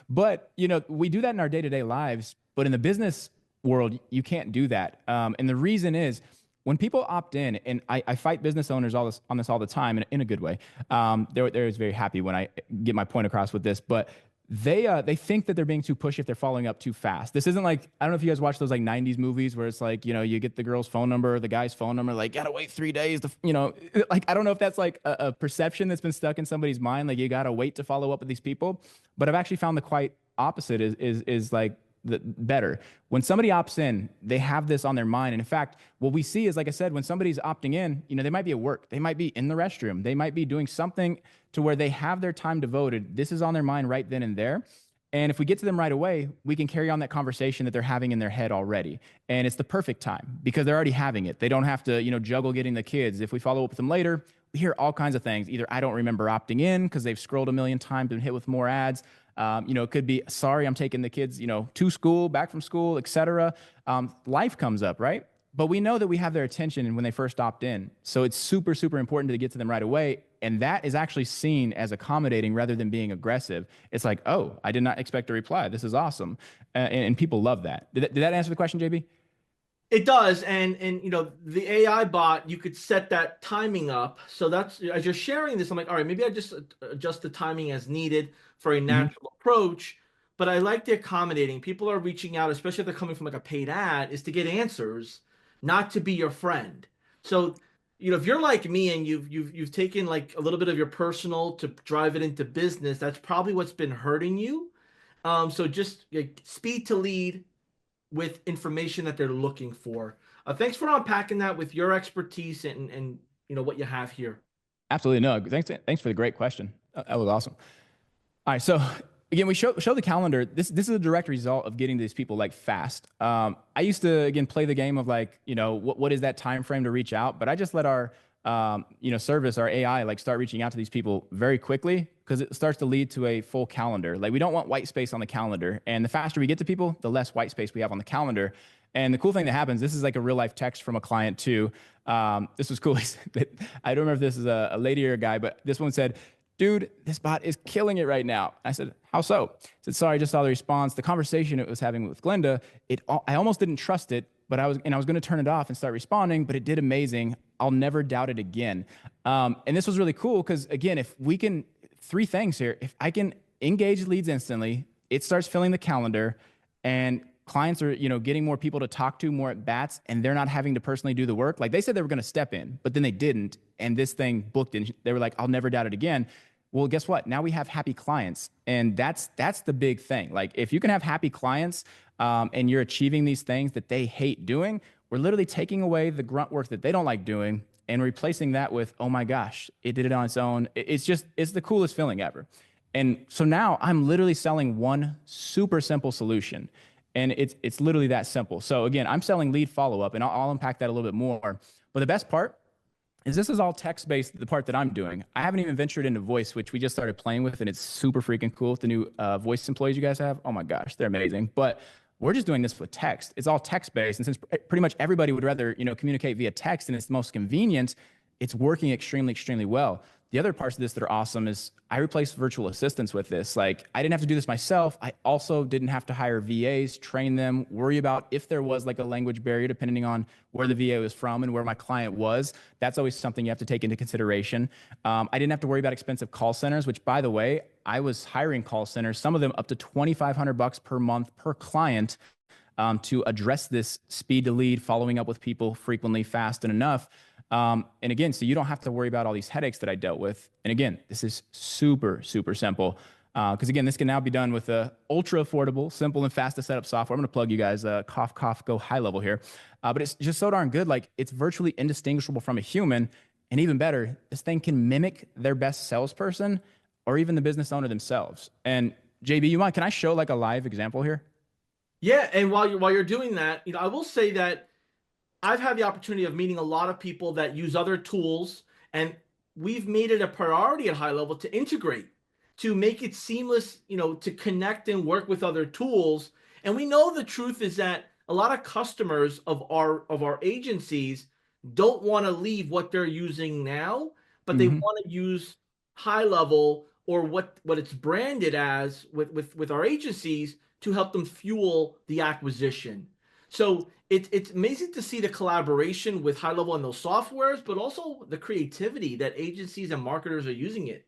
But we do that in our day-to-day lives, but in the business world, you can't do that. And the reason is when people opt in, and I fight business owners on this all the time in a good way. They're very happy when I get my point across with this, but they think that they're being too pushy if they're following up too fast. This isn't like, I don't know if you guys watch those like 90s movies where it's like, you get the girl's phone number, the guy's phone number, like gotta wait 3 days to, like, I don't know if that's like a perception that's been stuck in somebody's mind. Like you gotta wait to follow up with these people. But I've actually found the quite opposite is like the better. When somebody opts in, they have this on their mind. And in fact, what we see is, like I said, when somebody's opting in, they might be at work, they might be in the restroom, they might be doing something to where they have their time devoted. This is on their mind right then and there. And if we get to them right away, we can carry on that conversation that they're having in their head already. And it's the perfect time because they're already having it. They don't have to, juggle getting the kids. If we follow up with them later, we hear all kinds of things. Either I don't remember opting in because they've scrolled a million times and hit with more ads. It could be, sorry, I'm taking the kids, to school, back from school, etc. Life comes up, right? But we know that we have their attention when they first opt in. So it's super, super important to get to them right away. And that is actually seen as accommodating rather than being aggressive. It's like, oh, I did not expect a reply. This is awesome. And people love that. Did that answer the question, JB? It does, and the AI bot, you could set that timing up. So that's as you're sharing this, I'm like, all right, maybe I just adjust the timing as needed for a Mm-hmm. natural approach. But I like the accommodating. People are reaching out, especially if they're coming from like a paid ad, is to get answers, not to be your friend. So, if you're like me and you've taken like a little bit of your personal to drive it into business, that's probably what's been hurting you. So just like, speed to lead with information that they're looking for. Thanks for unpacking that with your expertise and what you have here. Absolutely. No, thanks for the great question. That was awesome. All right, so again, we show the calendar. This is a direct result of getting these people like fast. I used to again play the game of like, what is that time frame to reach out, but I just let our service, our AI, like start reaching out to these people very quickly because it starts to lead to a full calendar. Like we don't want white space on the calendar, and the faster we get to people, the less white space we have on the calendar. And the cool thing that happens, this is like a real life text from a client too. This was cool. I don't remember if this is a lady or a guy, but this one said, dude, this bot is killing it right now. I said, how so? I said, sorry, I just saw the response. The conversation it was having with Glenda, I almost didn't trust it, but I was going to turn it off and start responding, but it did amazing. I'll never doubt it again. And this was really cool because again, if we can, three things here. If I can engage leads instantly, it starts filling the calendar, and clients are getting more people to talk to, more at bats, and they're not having to personally do the work. Like they said they were going to step in, but then they didn't, and this thing booked, and they were like, I'll never doubt it again. Well, guess what? Now we have happy clients, and that's the big thing. Like if you can have happy clients, and you're achieving these things that they hate doing, we're literally taking away the grunt work that they don't like doing and replacing that with, oh my gosh, it did it on its own. It's the coolest feeling ever. And so now I'm literally selling one super simple solution, and it's literally that simple. So again, I'm selling lead follow-up, and I'll unpack that a little bit more. But the best part is this is all text-based, the part that I'm doing. I haven't even ventured into voice, which we just started playing with, and it's super freaking cool with the new voice employees you guys have. Oh my gosh, they're amazing. But we're just doing this with text. It's all text-based, and since pretty much everybody would rather communicate via text, and it's the most convenient, it's working extremely, extremely well. The other parts of this that are awesome is I replaced virtual assistants with this. Like I didn't have to do this myself. I also didn't have to hire VAs, train them, worry about if there was like a language barrier, depending on where the VA was from and where my client was. That's always something you have to take into consideration. I didn't have to worry about expensive call centers, which by the way, I was hiring call centers, some of them up to $2,500 per month per client to address this speed to lead, following up with people frequently, fast, and enough. And again, so you don't have to worry about all these headaches that I dealt with. And again, this is super, super simple. Because again, this can now be done with a ultra affordable, simple, and fast to set up software. I'm going to plug you guys, cough, cough, go HighLevel here. But it's just so darn good. Like it's virtually indistinguishable from a human. And even better, this thing can mimic their best salesperson or even the business owner themselves. And JB, can I show like a live example here? Yeah, and while you're doing that, I will say that I've had the opportunity of meeting a lot of people that use other tools, and we've made it a priority at HighLevel to integrate, to make it seamless, to connect and work with other tools. And we know the truth is that a lot of customers of our agencies don't want to leave what they're using now, but they Mm-hmm. want to use HighLevel or what it's branded as with our agencies to help them fuel the acquisition. So it's amazing to see the collaboration with HighLevel and those softwares, but also the creativity that agencies and marketers are using it.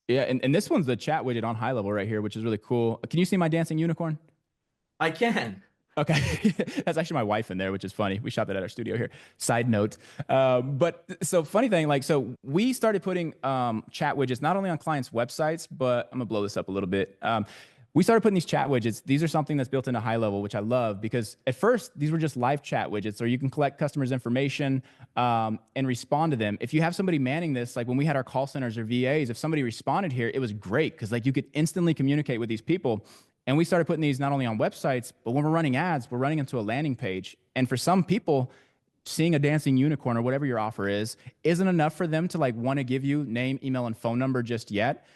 Yeah, and this one's the chat widget on HighLevel right here, which is really cool. Can you see my dancing unicorn? I can. Okay, that's actually my wife in there, which is funny. We shot that at our studio here. Side note, but so funny thing, like so we started putting chat widgets not only on clients' websites, but I'm gonna blow this up a little bit. We started putting these chat widgets. These are something that's built into HighLevel, which I love because at first these were just live chat widgets, or you can collect customers' information and respond to them. If you have somebody manning this, like when we had our call centers or VAs, if somebody responded here, it was great because like you could instantly communicate with these people. And we started putting these not only on websites, but when we're running ads, we're running them to a landing page. And for some people, seeing a dancing unicorn or whatever your offer is, isn't enough for them to like want to give you name, email, and phone number just yet.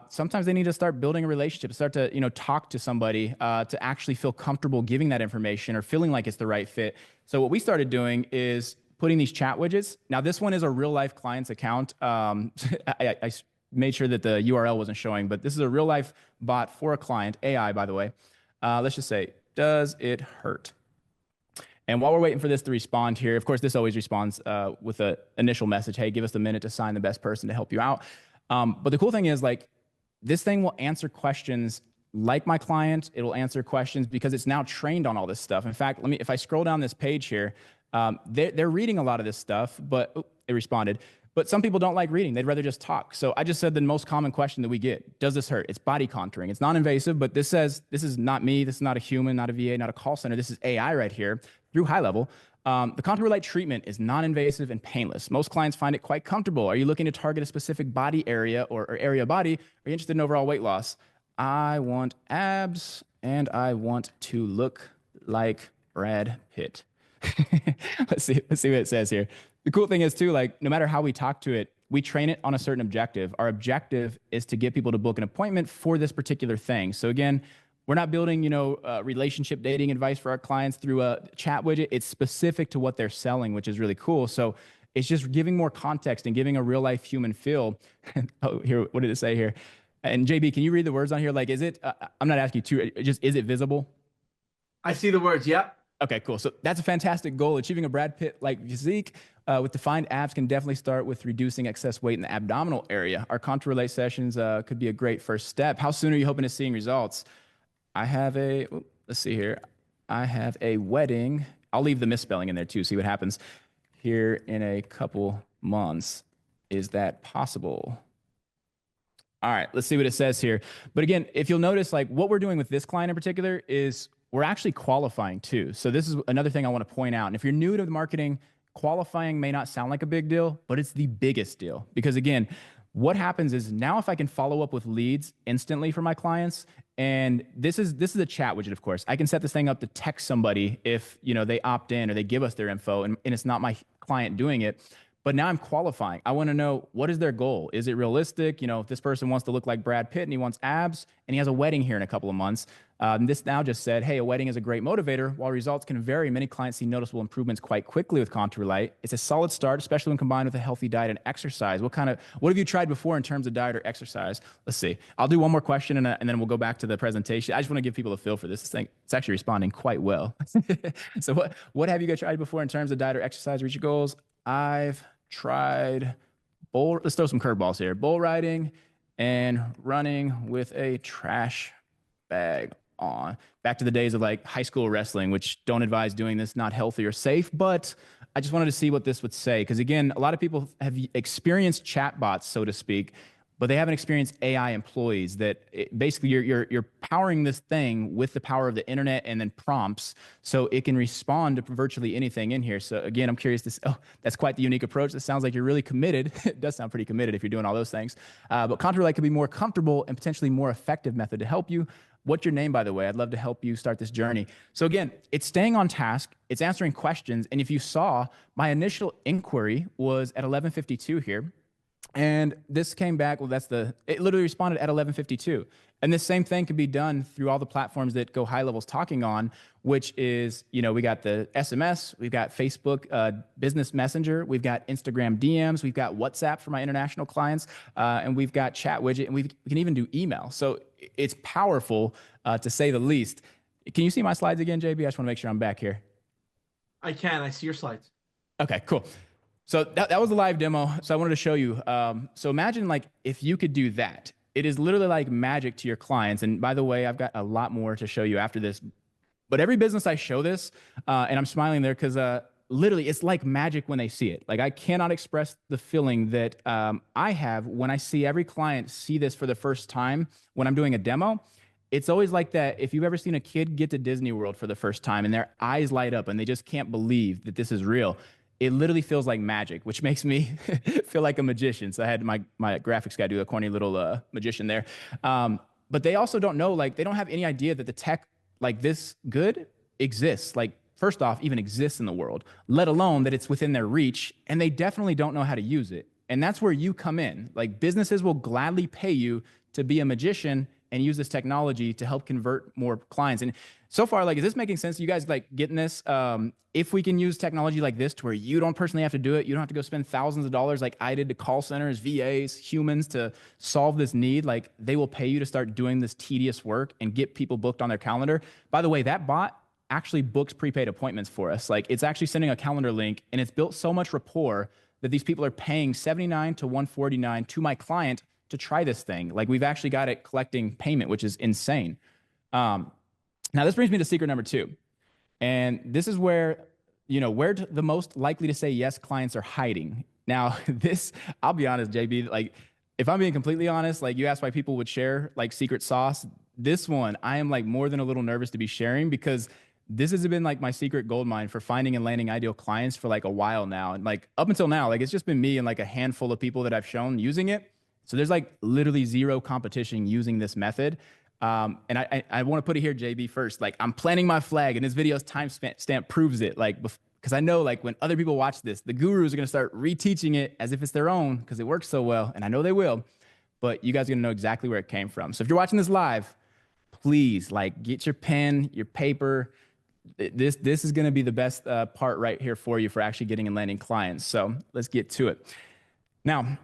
Sometimes they need to start building a relationship, start to talk to somebody to actually feel comfortable giving that information or feeling like it's the right fit. So what we started doing is putting these chat widgets. Now this one is a real life client's account. I made sure that the URL wasn't showing, but this is a real life bot for a client, AI, by the way. Let's just say, does it hurt? And while we're waiting for this to respond here, of course, this always responds with an initial message. Hey, give us a minute to sign the best person to help you out. But the cool thing is like, this thing will answer questions like my client. It'll answer questions because it's now trained on all this stuff. In fact, if I scroll down this page here, they're reading a lot of this stuff, but it responded. But some people don't like reading. They'd rather just talk. So I just said the most common question that we get, does this hurt? It's body contouring. It's non-invasive, but this says, this is not me. This is not a human, not a VA, not a call center. This is AI right here through HighLevel. The contour light treatment is non-invasive and painless. Most clients find it quite comfortable. Are you looking to target a specific body area or area of body? Are you interested in overall weight loss? I want abs and I want to look like Brad Pitt. Let's see what it says here. The cool thing is too, like no matter how we talk to it, we train it on a certain objective. Our objective is to get people to book an appointment for this particular thing. So again, we're not building, relationship dating advice for our clients through a chat widget. It's specific to what they're selling, which is really cool. So it's just giving more context and giving a real life human feel. Oh, here, what did it say here? And JB, can you read the words on here? Like, is it, I'm not asking you to, just, is it visible? I see the words. Yep. Okay, cool. So that's a fantastic goal. Achieving a Brad Pitt-like physique with defined abs can definitely start with reducing excess weight in the abdominal area. Our contour relay sessions could be a great first step. How soon are you hoping to seeing results? I have let's see here. I have a wedding. I'll leave the misspelling in there too, see what happens here in a couple months. Is that possible? All right, let's see what it says here. But again, if you'll notice, like what we're doing with this client in particular is we're actually qualifying too. So this is another thing I want to point out. And if you're new to the marketing, qualifying may not sound like a big deal, but it's the biggest deal. Because again, what happens is now if I can follow up with leads instantly for my clients, and this is a chat widget, of course. I can set this thing up to text somebody if they opt in or they give us their info, and it's not my client doing it. But now I'm qualifying. I want to know, what is their goal? Is it realistic? If this person wants to look like Brad Pitt and he wants abs and he has a wedding here in a couple of months, This now just said, hey, a wedding is a great motivator. While results can vary, many clients see noticeable improvements quite quickly with Contour Light. It's a solid start, especially when combined with a healthy diet and exercise. What have you tried before in terms of diet or exercise? Let's see. I'll do one more question and then we'll go back to the presentation. I just want to give people a feel for this thing. It's actually responding quite well. So what have you guys tried before in terms of diet or exercise to reach your goals? I've tried let's throw some curveballs here. Bull riding and running with a trash bag on. Back to the days of like high school wrestling, which don't advise doing this, not healthy or safe, but I just wanted to see what this would say. Because again, a lot of people have experienced chatbots, so to speak, but they haven't experienced AI employees basically you're powering this thing with the power of the internet and then prompts so it can respond to virtually anything in here. So again, I'm curious that's quite the unique approach. That sounds like you're really committed. It does sound pretty committed if you're doing all those things. But Contour Light could be more comfortable and potentially more effective method to help you. What's your name, by the way? I'd love to help you start this journey. So again, it's staying on task. It's answering questions. And if you saw, my initial inquiry was at 11:52 here. And this came back, well, it literally responded at 11:52. And this same thing can be done through all the platforms that Go High Level's talking on, which is, we got the SMS, we've got Facebook Business Messenger, we've got Instagram DMs, we've got WhatsApp for my international clients, and we've got chat widget, and we can even do email. So it's powerful to say the least. Can you see my slides again, JB? I just want to make sure I'm back here. I can. I see your slides. Okay, cool. So that was a live demo. So I wanted to show you. So imagine like if you could do that. It is literally like magic to your clients. And by the way, I've got a lot more to show you after this. But every business I show this, and I'm smiling there because literally it's like magic when they see it. Like I cannot express the feeling that I have when I see every client see this for the first time when I'm doing a demo. It's always like that. If you've ever seen a kid get to Disney World for the first time and their eyes light up and they just can't believe that this is real. It literally feels like magic, which makes me feel like a magician. So I had my graphics guy do a corny little magician there. But they also don't know, like they don't have any idea that the tech like this good exists. Like first off, even exists in the world, let alone that it's within their reach. And they definitely don't know how to use it. And that's where you come in. Like businesses will gladly pay you to be a magician and use this technology to help convert more clients. And so far, like, is this making sense? You guys like getting this? If we can use technology like this to where you don't personally have to do it, you don't have to go spend thousands of dollars like I did to call centers, VAs, humans to solve this need. Like they will pay you to start doing this tedious work and get people booked on their calendar. By the way, that bot actually books prepaid appointments for us. Like it's actually sending a calendar link and it's built so much rapport that these people are paying $79 to $149 to my client to try this thing. Like we've actually got it collecting payment, which is insane. Now this brings me to secret number 2. And this is where, where the most likely to say yes clients are hiding. Now this, I'll be honest, JB, like if I'm being completely honest, like you asked why people would share like secret sauce. This one, I am like more than a little nervous to be sharing because this has been like my secret gold mine for finding and landing ideal clients for like a while now. And like up until now, like it's just been me and like a handful of people that I've shown using it. So there's like literally zero competition using this method. And I want to put it here, JB, first. Like I'm planting my flag, and this video's timestamp proves it. Like because I know like when other people watch this, the gurus are gonna start reteaching it as if it's their own because it works so well, and I know they will. But you guys are gonna know exactly where it came from. So if you're watching this live, please like get your pen, your paper. This is gonna be the best part right here for you for actually getting and landing clients. So let's get to it. Now,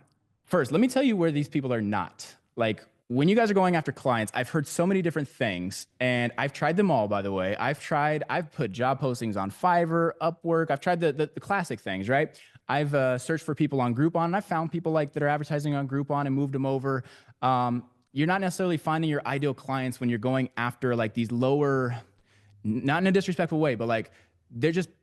first, let me tell you where these people are not. Like when you guys are going after clients, I've heard so many different things and I've tried them all, by the way. I've put job postings on Fiverr, Upwork. I've tried the classic things, right? I've searched for people on Groupon and I've found people like that are advertising on Groupon and moved them over. You're not necessarily finding your ideal clients when you're going after like these lower, not in a disrespectful way, but like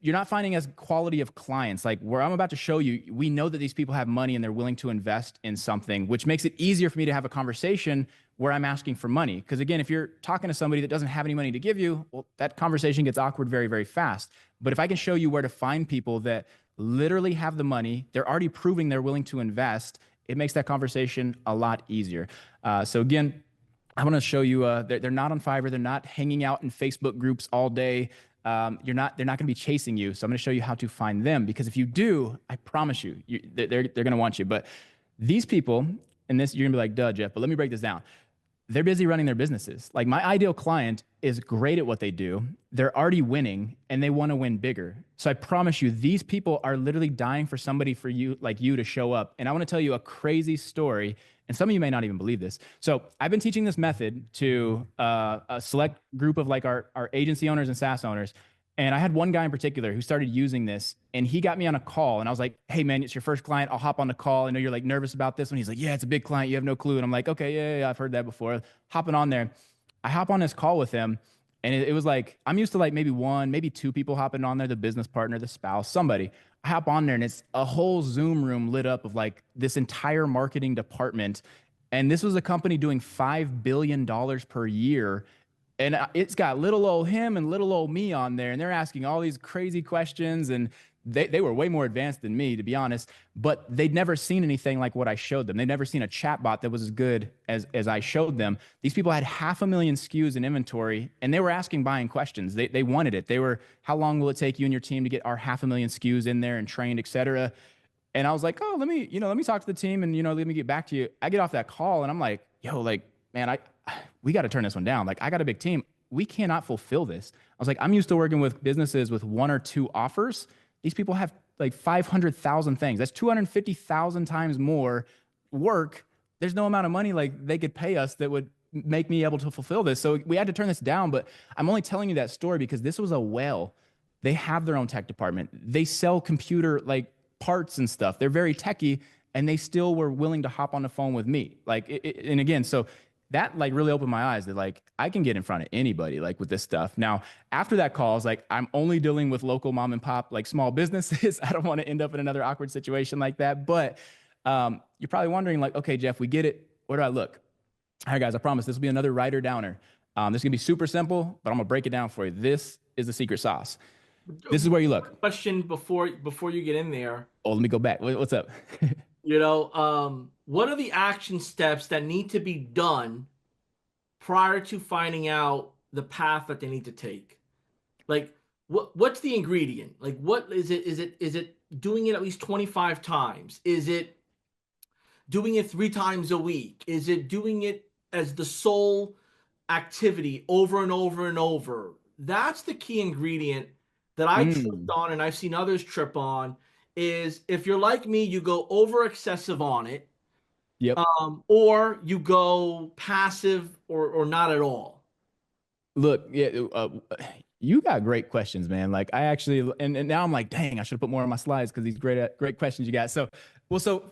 you're not finding as quality of clients. Like where I'm about to show you, we know that these people have money and they're willing to invest in something, which makes it easier for me to have a conversation where I'm asking for money. Because again, if you're talking to somebody that doesn't have any money to give you, well, that conversation gets awkward very, very fast. But if I can show you where to find people that literally have the money, they're already proving they're willing to invest, it makes that conversation a lot easier. So again, I want to show you, they're not on Fiverr. They're not hanging out in Facebook groups all day. They're not going to be chasing you. So I'm going to show you how to find them, because if you do, I promise you, they're going to want you. But these people, and this, you're going to be like, duh, Jeff, but let me break this down. they're busy running their businesses. Like my ideal client is great at what they do. They're already winning and they want to win bigger. So I promise you, these people are literally dying for somebody for you, like you, to show up. And I want to tell you a crazy story. And some of you may not even believe this. So I've been teaching this method to a select group of like our agency owners and SaaS owners. And I had one guy in particular who started using this, and he got me on a call, and I was like, "Hey man, it's your first client. I'll hop on the call. I know you're like nervous about this one." He's like, "Yeah, it's a big client. You have no clue." And I'm like, "Okay, yeah, I've heard that before." Hopping on there, I hop on this call with him, and it was like I'm used to like maybe one, maybe two people hopping on there, the business partner, the spouse, somebody. I hop on there, and it's a whole Zoom room lit up of like this entire marketing department, and this was a company doing $5 billion per year, and it's got little old him and little old me on there, and they're asking all these crazy questions, and they were way more advanced than me, to be honest, but they'd never seen anything like what I showed them. They'd never seen a chatbot that was as good as I showed them. These people had 500,000 SKUs in inventory, and they were asking buying questions. They wanted it. They were, how long will it take you and your team to get our 500,000 SKUs in there and trained, et cetera? And I was like, oh, let me talk to the team, and let me get back to you. I get off that call, and I'm like, yo, like, man, we got to turn this one down. Like, I got a big team. We cannot fulfill this. I was like, I'm used to working with businesses with one or two offers. These people have like 500,000 things. That's 250,000 times more work. There's no amount of money like they could pay us that would make me able to fulfill this. So we had to turn this down. But I'm only telling you that story because this was a whale. They have their own tech department. They sell computer like parts and stuff. They're very techy, and they still were willing to hop on the phone with me. Like, and again, so that like really opened my eyes that like I can get in front of anybody like with this stuff. Now, after that call, I was like, I'm only dealing with local mom and pop like small businesses. I don't want to end up in another awkward situation like that. But you're probably wondering like, okay, Jeff, we get it. Where do I look? All right, guys, I promise this will be another writer downer. This is gonna be super simple, but I'm gonna break it down for you. This is the secret sauce. This is where you look. Question before you get in there. Oh, let me go back. What's up? What are the action steps that need to be done prior to finding out the path that they need to take? Like, what's the ingredient? Like, what is it? Is it doing it at least 25 times? Is it doing it 3 times a week? Is it doing it as the sole activity over and over and over? That's the key ingredient that I tripped on, and I've seen others trip on. Is if you're like me, you go over excessive on it, Yep. or you go passive or not at all. Look, yeah, you got great questions, man. Like I actually, and now I'm like, dang, I should have put more on my slides because these great questions you got. So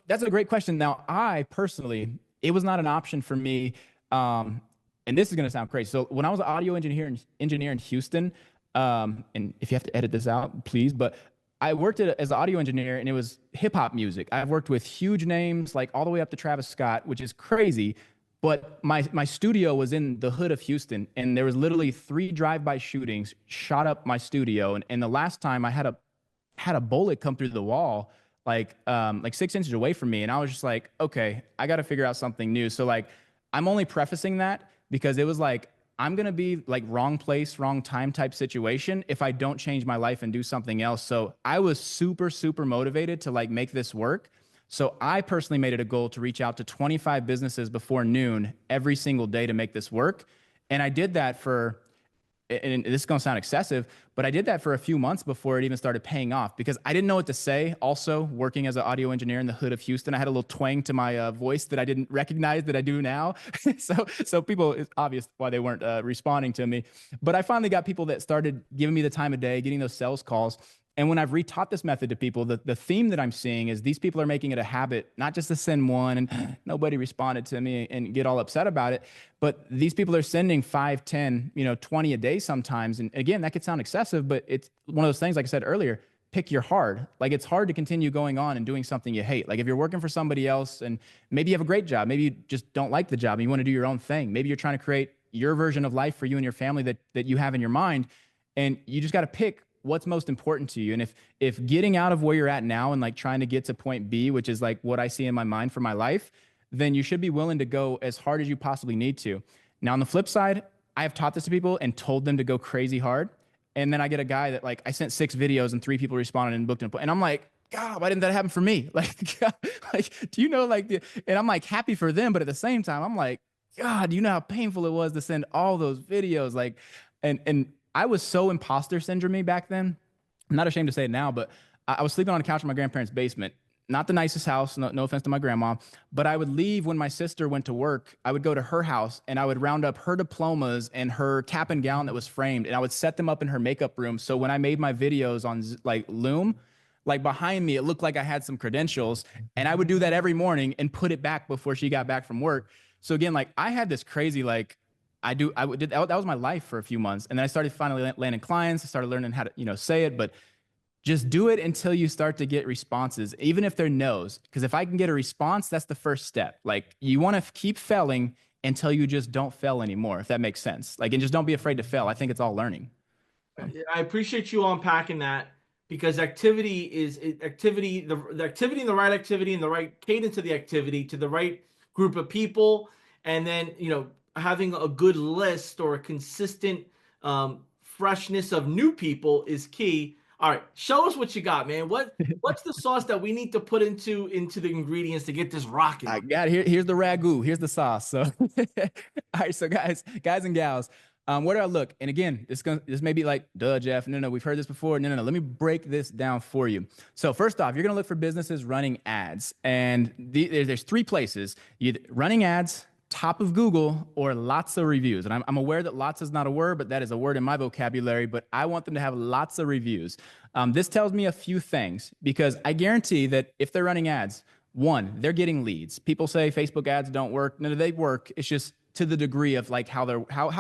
that's a great question. Now, I personally, it was not an option for me. And this is gonna sound crazy. So when I was an audio engineer in Houston, and if you have to edit this out, please, but I worked as an audio engineer, and it was hip hop music. I've worked with huge names, like all the way up to Travis Scott, which is crazy. But my studio was in the hood of Houston, and there was literally 3 drive-by shootings shot up my studio. And the last time I had a bullet come through the wall, like 6 inches away from me, and I was just like, okay, I got to figure out something new. So like, I'm only prefacing that because it was like, I'm going to be like wrong place, wrong time type situation if I don't change my life and do something else. So I was super, super motivated to like make this work. So I personally made it a goal to reach out to 25 businesses before noon every single day to make this work. And I did that for, and this is going to sound excessive, but I did that for a few months before it even started paying off because I didn't know what to say. Also, working as an audio engineer in the hood of Houston, I had a little twang to my voice that I didn't recognize that I do now. so people, it's obvious why they weren't responding to me. But I finally got people that started giving me the time of day, getting those sales calls. And when I've retaught this method to people, the theme that I'm seeing is these people are making it a habit, not just to send one and nobody responded to me and get all upset about it. But these people are sending 5, 10, 20 a day sometimes. And again, that could sound excessive, but it's one of those things, like I said earlier, pick your hard. Like it's hard to continue going on and doing something you hate. Like if you're working for somebody else and maybe you have a great job, maybe you just don't like the job and you want to do your own thing. Maybe you're trying to create your version of life for you and your family that you have in your mind. And you just got to pick what's most important to you. And if getting out of where you're at now and like trying to get to point B, which is like what I see in my mind for my life, then you should be willing to go as hard as you possibly need to. Now, on the flip side, I have taught this to people and told them to go crazy hard. And then I get a guy that like, I sent 6 videos and 3 people responded and booked an appointment. And I'm like, God, why didn't that happen for me? Like, like, do you know, like, and I'm like happy for them. But at the same time, I'm like, God, you know how painful it was to send all those videos. Like, and I was so imposter syndrome back then. I'm not ashamed to say it now, but I was sleeping on a couch in my grandparents' basement. Not the nicest house, no offense to my grandma, but I would leave when my sister went to work. I would go to her house and I would round up her diplomas and her cap and gown that was framed, and I would set them up in her makeup room. So when I made my videos on like Loom, like behind me, it looked like I had some credentials, and I would do that every morning and put it back before she got back from work. So again, like I had this crazy like I did that was my life for a few months, and then I started finally landing clients. I started learning how to say it, but just do it until you start to get responses, even if they're no's. Because if I can get a response, that's the first step. Like you want to keep failing until you just don't fail anymore, if that makes sense. Like, and just don't be afraid to fail. I think it's all learning. I appreciate you unpacking that, because activity is activity, the activity and the right activity and the right cadence of the activity to the right group of people. And then, having a good list or a consistent freshness of new people is key. All right, show us what you got, man. What's the sauce that we need to put into the ingredients to get this rocking? I got it. Here's the ragu. Here's the sauce. So, all right. So, guys and gals, where do I look? And again, this may be like, duh, Jeff. No, we've heard this before. No. Let me break this down for you. So, first off, you're gonna look for businesses running ads, and there's three places: either running ads, top of Google, or lots of reviews. And I'm aware that lots is not a word, but that is a word in my vocabulary. But I want them to have lots of reviews. This tells me a few things, because I guarantee that if they're running ads, one, they're getting leads. People say Facebook ads don't work. No, they work. It's just to the degree of like how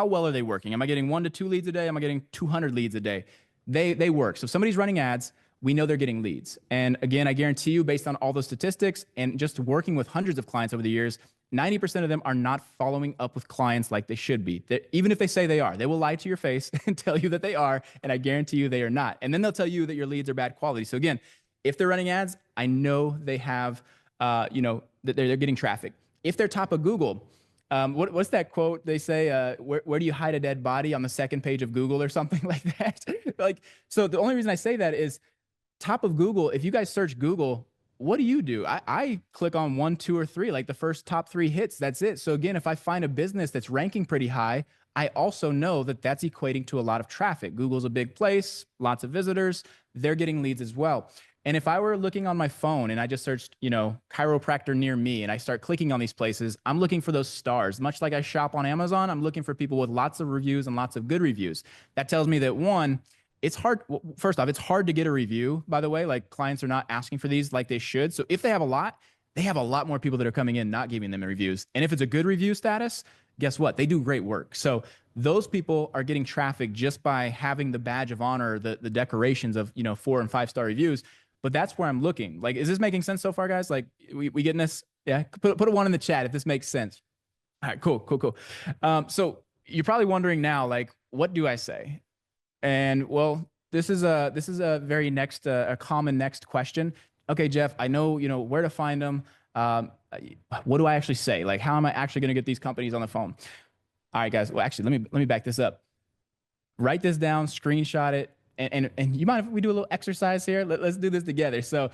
well are they working? Am I getting 1 to 2 leads a day? Am I getting 200 leads a day? They work. So if somebody's running ads, we know they're getting leads. And again, I guarantee you, based on all those statistics and just working with hundreds of clients over the years, 90% of them are not following up with clients like they should be. Even if they say they are, they will lie to your face and tell you that they are. And I guarantee you they are not. And then they'll tell you that your leads are bad quality. So again, if they're running ads, I know they have, that they're getting traffic. If they're top of Google, what's that quote they say? Where do you hide a dead body? On the second page of Google or something like that? Like, so the only reason I say that is top of Google. If you guys search Google, what do? I click on 1, 2, or 3, like the first top 3 hits. That's it. So again, if I find a business that's ranking pretty high, I also know that that's equating to a lot of traffic. Google's a big place, lots of visitors. They're getting leads as well. And if I were looking on my phone and I just searched, chiropractor near me, and I start clicking on these places, I'm looking for those stars. Much like I shop on Amazon, I'm looking for people with lots of reviews and lots of good reviews. That tells me that, one, it's hard. Well, first off, it's hard to get a review, by the way. Like, clients are not asking for these like they should. So if they have a lot, they have a lot more people that are coming in not giving them reviews. And if it's a good review status, guess what? They do great work. So those people are getting traffic just by having the badge of honor, the decorations of 4 and 5 star reviews. But that's where I'm looking. Like, is this making sense so far, guys? Like, we getting this? Yeah, put a 1 in the chat if this makes sense. All right, cool. So you're probably wondering now, like, what do I say? And well, this is a very next a common next question. Okay, Jeff, I know where to find them. What do I actually say? Like, how am I actually going to get these companies on the phone? All right, guys. Well, actually, let me back this up. Write this down, screenshot it, and you mind if we do a little exercise here? Let's do this together. So,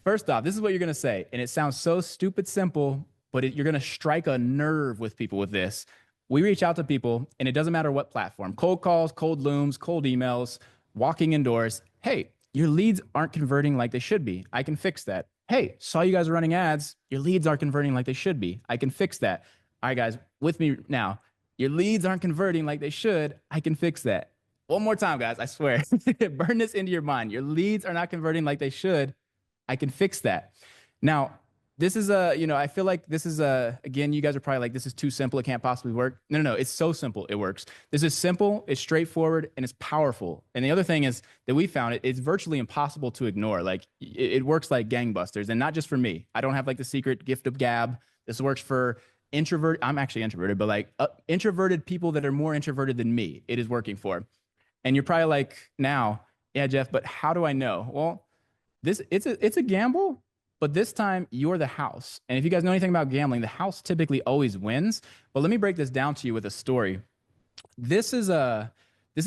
first off, this is what you're going to say, and it sounds so stupid simple, but you're going to strike a nerve with people with this. We reach out to people, and it doesn't matter what platform: cold calls, cold looms, cold emails, walking indoors. Hey, your leads aren't converting like they should be. I can fix that. Hey, saw you guys are running ads. Your leads aren't converting like they should be. I can fix that. All right, guys, with me now. Your leads aren't converting like they should. I can fix that. One more time, guys. I swear. Burn this into your mind. Your leads are not converting like they should. I can fix that. Now, this is I feel like this is again, you guys are probably like, this is too simple. It can't possibly work. No. It's so simple. It works. This is simple. It's straightforward, and it's powerful. And the other thing is that we found it's virtually impossible to ignore. Like, it works like gangbusters, and not just for me. I don't have like the secret gift of gab. This works for I'm actually introverted, but like introverted people that are more introverted than me, it is working for. And you're probably like, now, yeah, Jeff, but how do I know? Well, it's a gamble, but this time you're the house. And if you guys know anything about gambling, the house typically always wins. But let me break this down to you with a story. This is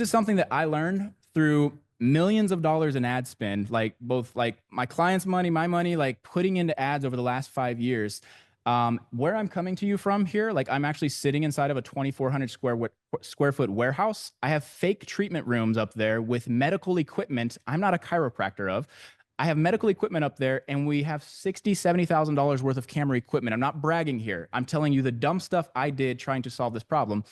something that I learned through millions of dollars in ad spend, like both like my clients' money, my money, like putting into ads over the last 5 years. Where I'm coming to you from here, like I'm actually sitting inside of a 2,400 square foot warehouse. I have fake treatment rooms up there with medical equipment. I'm not a chiropractor of. I have medical equipment up there, and we have $70,000 worth of camera equipment. I'm not bragging here. I'm telling you the dumb stuff I did trying to solve this problem.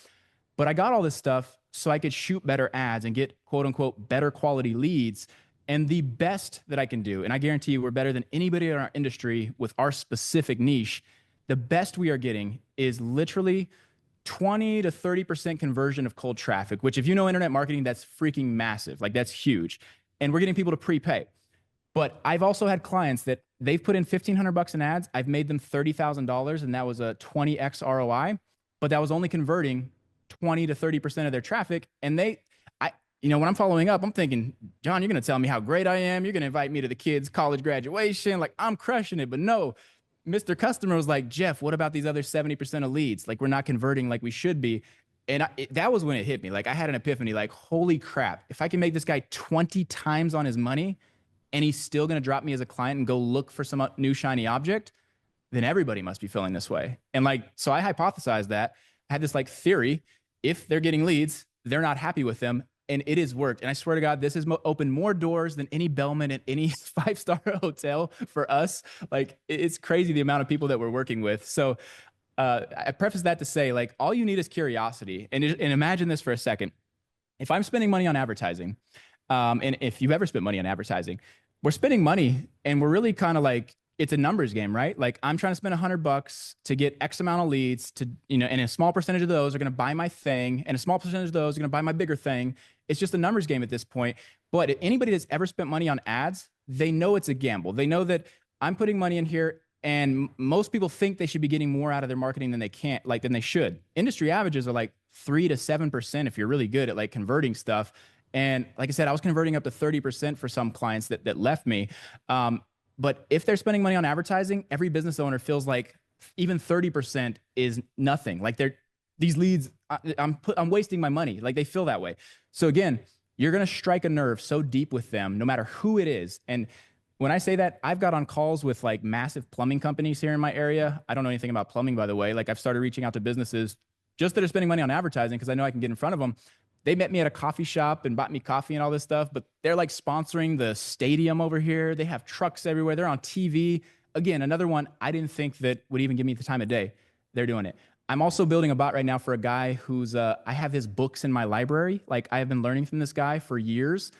But I got all this stuff so I could shoot better ads and get quote unquote better quality leads. And the best that I can do, and I guarantee you we're better than anybody in our industry with our specific niche, the best we are getting is literally 20 to 30% conversion of cold traffic, which if you know internet marketing, that's freaking massive. Like that's huge. And we're getting people to prepay. But I've also had clients that they've put in 1,500 bucks in ads. I've made them $30,000 and that was a 20x ROI, but that was only converting 20 to 30% of their traffic. And when I'm following up, I'm thinking, John, you're going to tell me how great I am. You're going to invite me to the kids' college graduation. Like I'm crushing it. But no, Mr. Customer was like, Jeff, what about these other 70% of leads? Like we're not converting like we should be. And that was when it hit me. Like I had an epiphany, like, holy crap, if I can make this guy 20 times on his money and he's still going to drop me as a client and go look for some new shiny object, then everybody must be feeling this way. And like, so I hypothesized that. I had this like theory, if they're getting leads, they're not happy with them. And it has worked. And I swear to God, this has opened more doors than any bellman at any five-star hotel for us. Like it's crazy the amount of people that we're working with. So I preface that to say, like, all you need is curiosity. And imagine this for a second. If I'm spending money on advertising, and if you've ever spent money on advertising, we're spending money and we're really kind of like, it's a numbers game, right? Like I'm trying to spend $100 to get X amount of leads to, and a small percentage of those are going to buy my thing. And a small percentage of those are going to buy my bigger thing. It's just a numbers game at this point. But anybody that's ever spent money on ads, they know it's a gamble. They know that I'm putting money in here and most people think they should be getting more out of their marketing than than they should. Industry averages are like 3 to 7% if you're really good at like converting stuff. And like I said, I was converting up to 30% for some clients that left me. But if they're spending money on advertising, every business owner feels like even 30% is nothing. Like these leads, I'm wasting my money. Like they feel that way. So again, you're going to strike a nerve so deep with them, no matter who it is. And when I say that, I've got on calls with like massive plumbing companies here in my area. I don't know anything about plumbing, by the way. Like I've started reaching out to businesses just that are spending money on advertising because I know I can get in front of them. They met me at a coffee shop and bought me coffee and all this stuff, but they're like sponsoring the stadium over here. They have trucks everywhere. They're on TV. Again, another one I didn't think that would even give me the time of day. They're doing it. I'm also building a bot right now for a guy who's, I have his books in my library. Like I have been learning from this guy for years.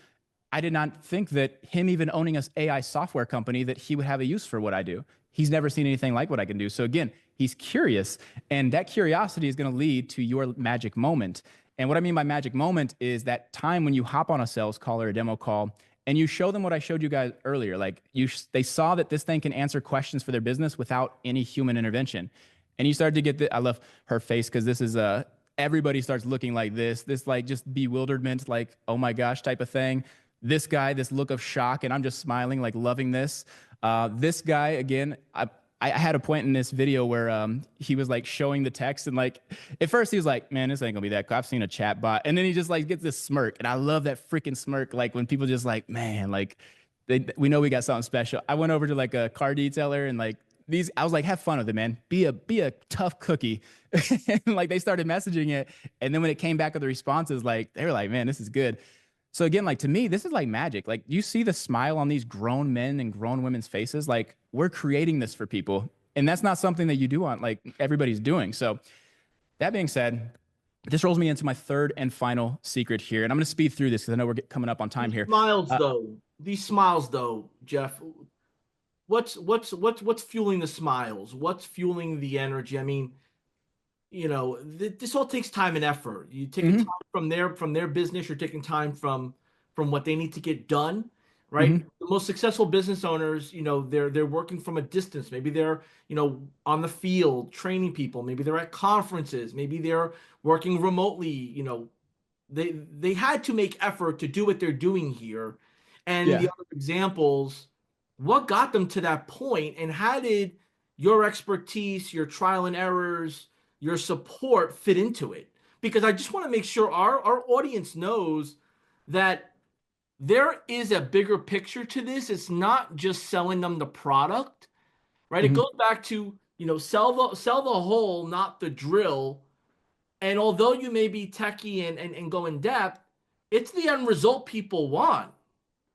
I did not think that him even owning an AI software company, that he would have a use for what I do. He's never seen anything like what I can do. So again, he's curious, and that curiosity is going to lead to your magic moment. And what I mean by magic moment is that time when you hop on a sales call or a demo call and you show them what I showed you guys earlier. Like they saw that this thing can answer questions for their business without any human intervention. And you start to get I love her face because this is everybody starts looking like this like just bewilderment, like, oh my gosh, type of thing. This guy, this look of shock, and I'm just smiling, like loving this. This guy, again, I had a point in this video where he was like showing the text, and like at first he was like, man, this ain't gonna be that cool. I've seen a chat bot. And then he just like gets this smirk. And I love that freaking smirk. Like when people just like, man, like we know we got something special. I went over to like a car detailer and like I was like, have fun with it, man. Be a tough cookie. And like they started messaging it. And then when it came back with the responses, like they were like, man, this is good. So again, like to me, this is like magic. Like you see the smile on these grown men and grown women's faces. Like we're creating this for people. And that's not something that you do on like everybody's doing. So that being said, this rolls me into my third and final secret here. And I'm going to speed through this because I know we're coming up on time here. These smiles though, Jeff, what's fueling the smiles? What's fueling the energy? I mean, this all takes time and effort. You take time from their business. You're taking time from what they need to get done, right? The most successful business owners, they're working from a distance. Maybe they're, on the field training people. Maybe they're at conferences. Maybe they're working remotely. They had to make effort to do what they're doing here. And the other examples, what got them to that point, and how did your expertise, your trial and errors, your support fit into it? Because I just want to make sure our audience knows that there is a bigger picture to this. It's not just selling them the product, right? It goes back to sell the hole, not the drill. And although you may be techie and go in depth, it's the end result people want.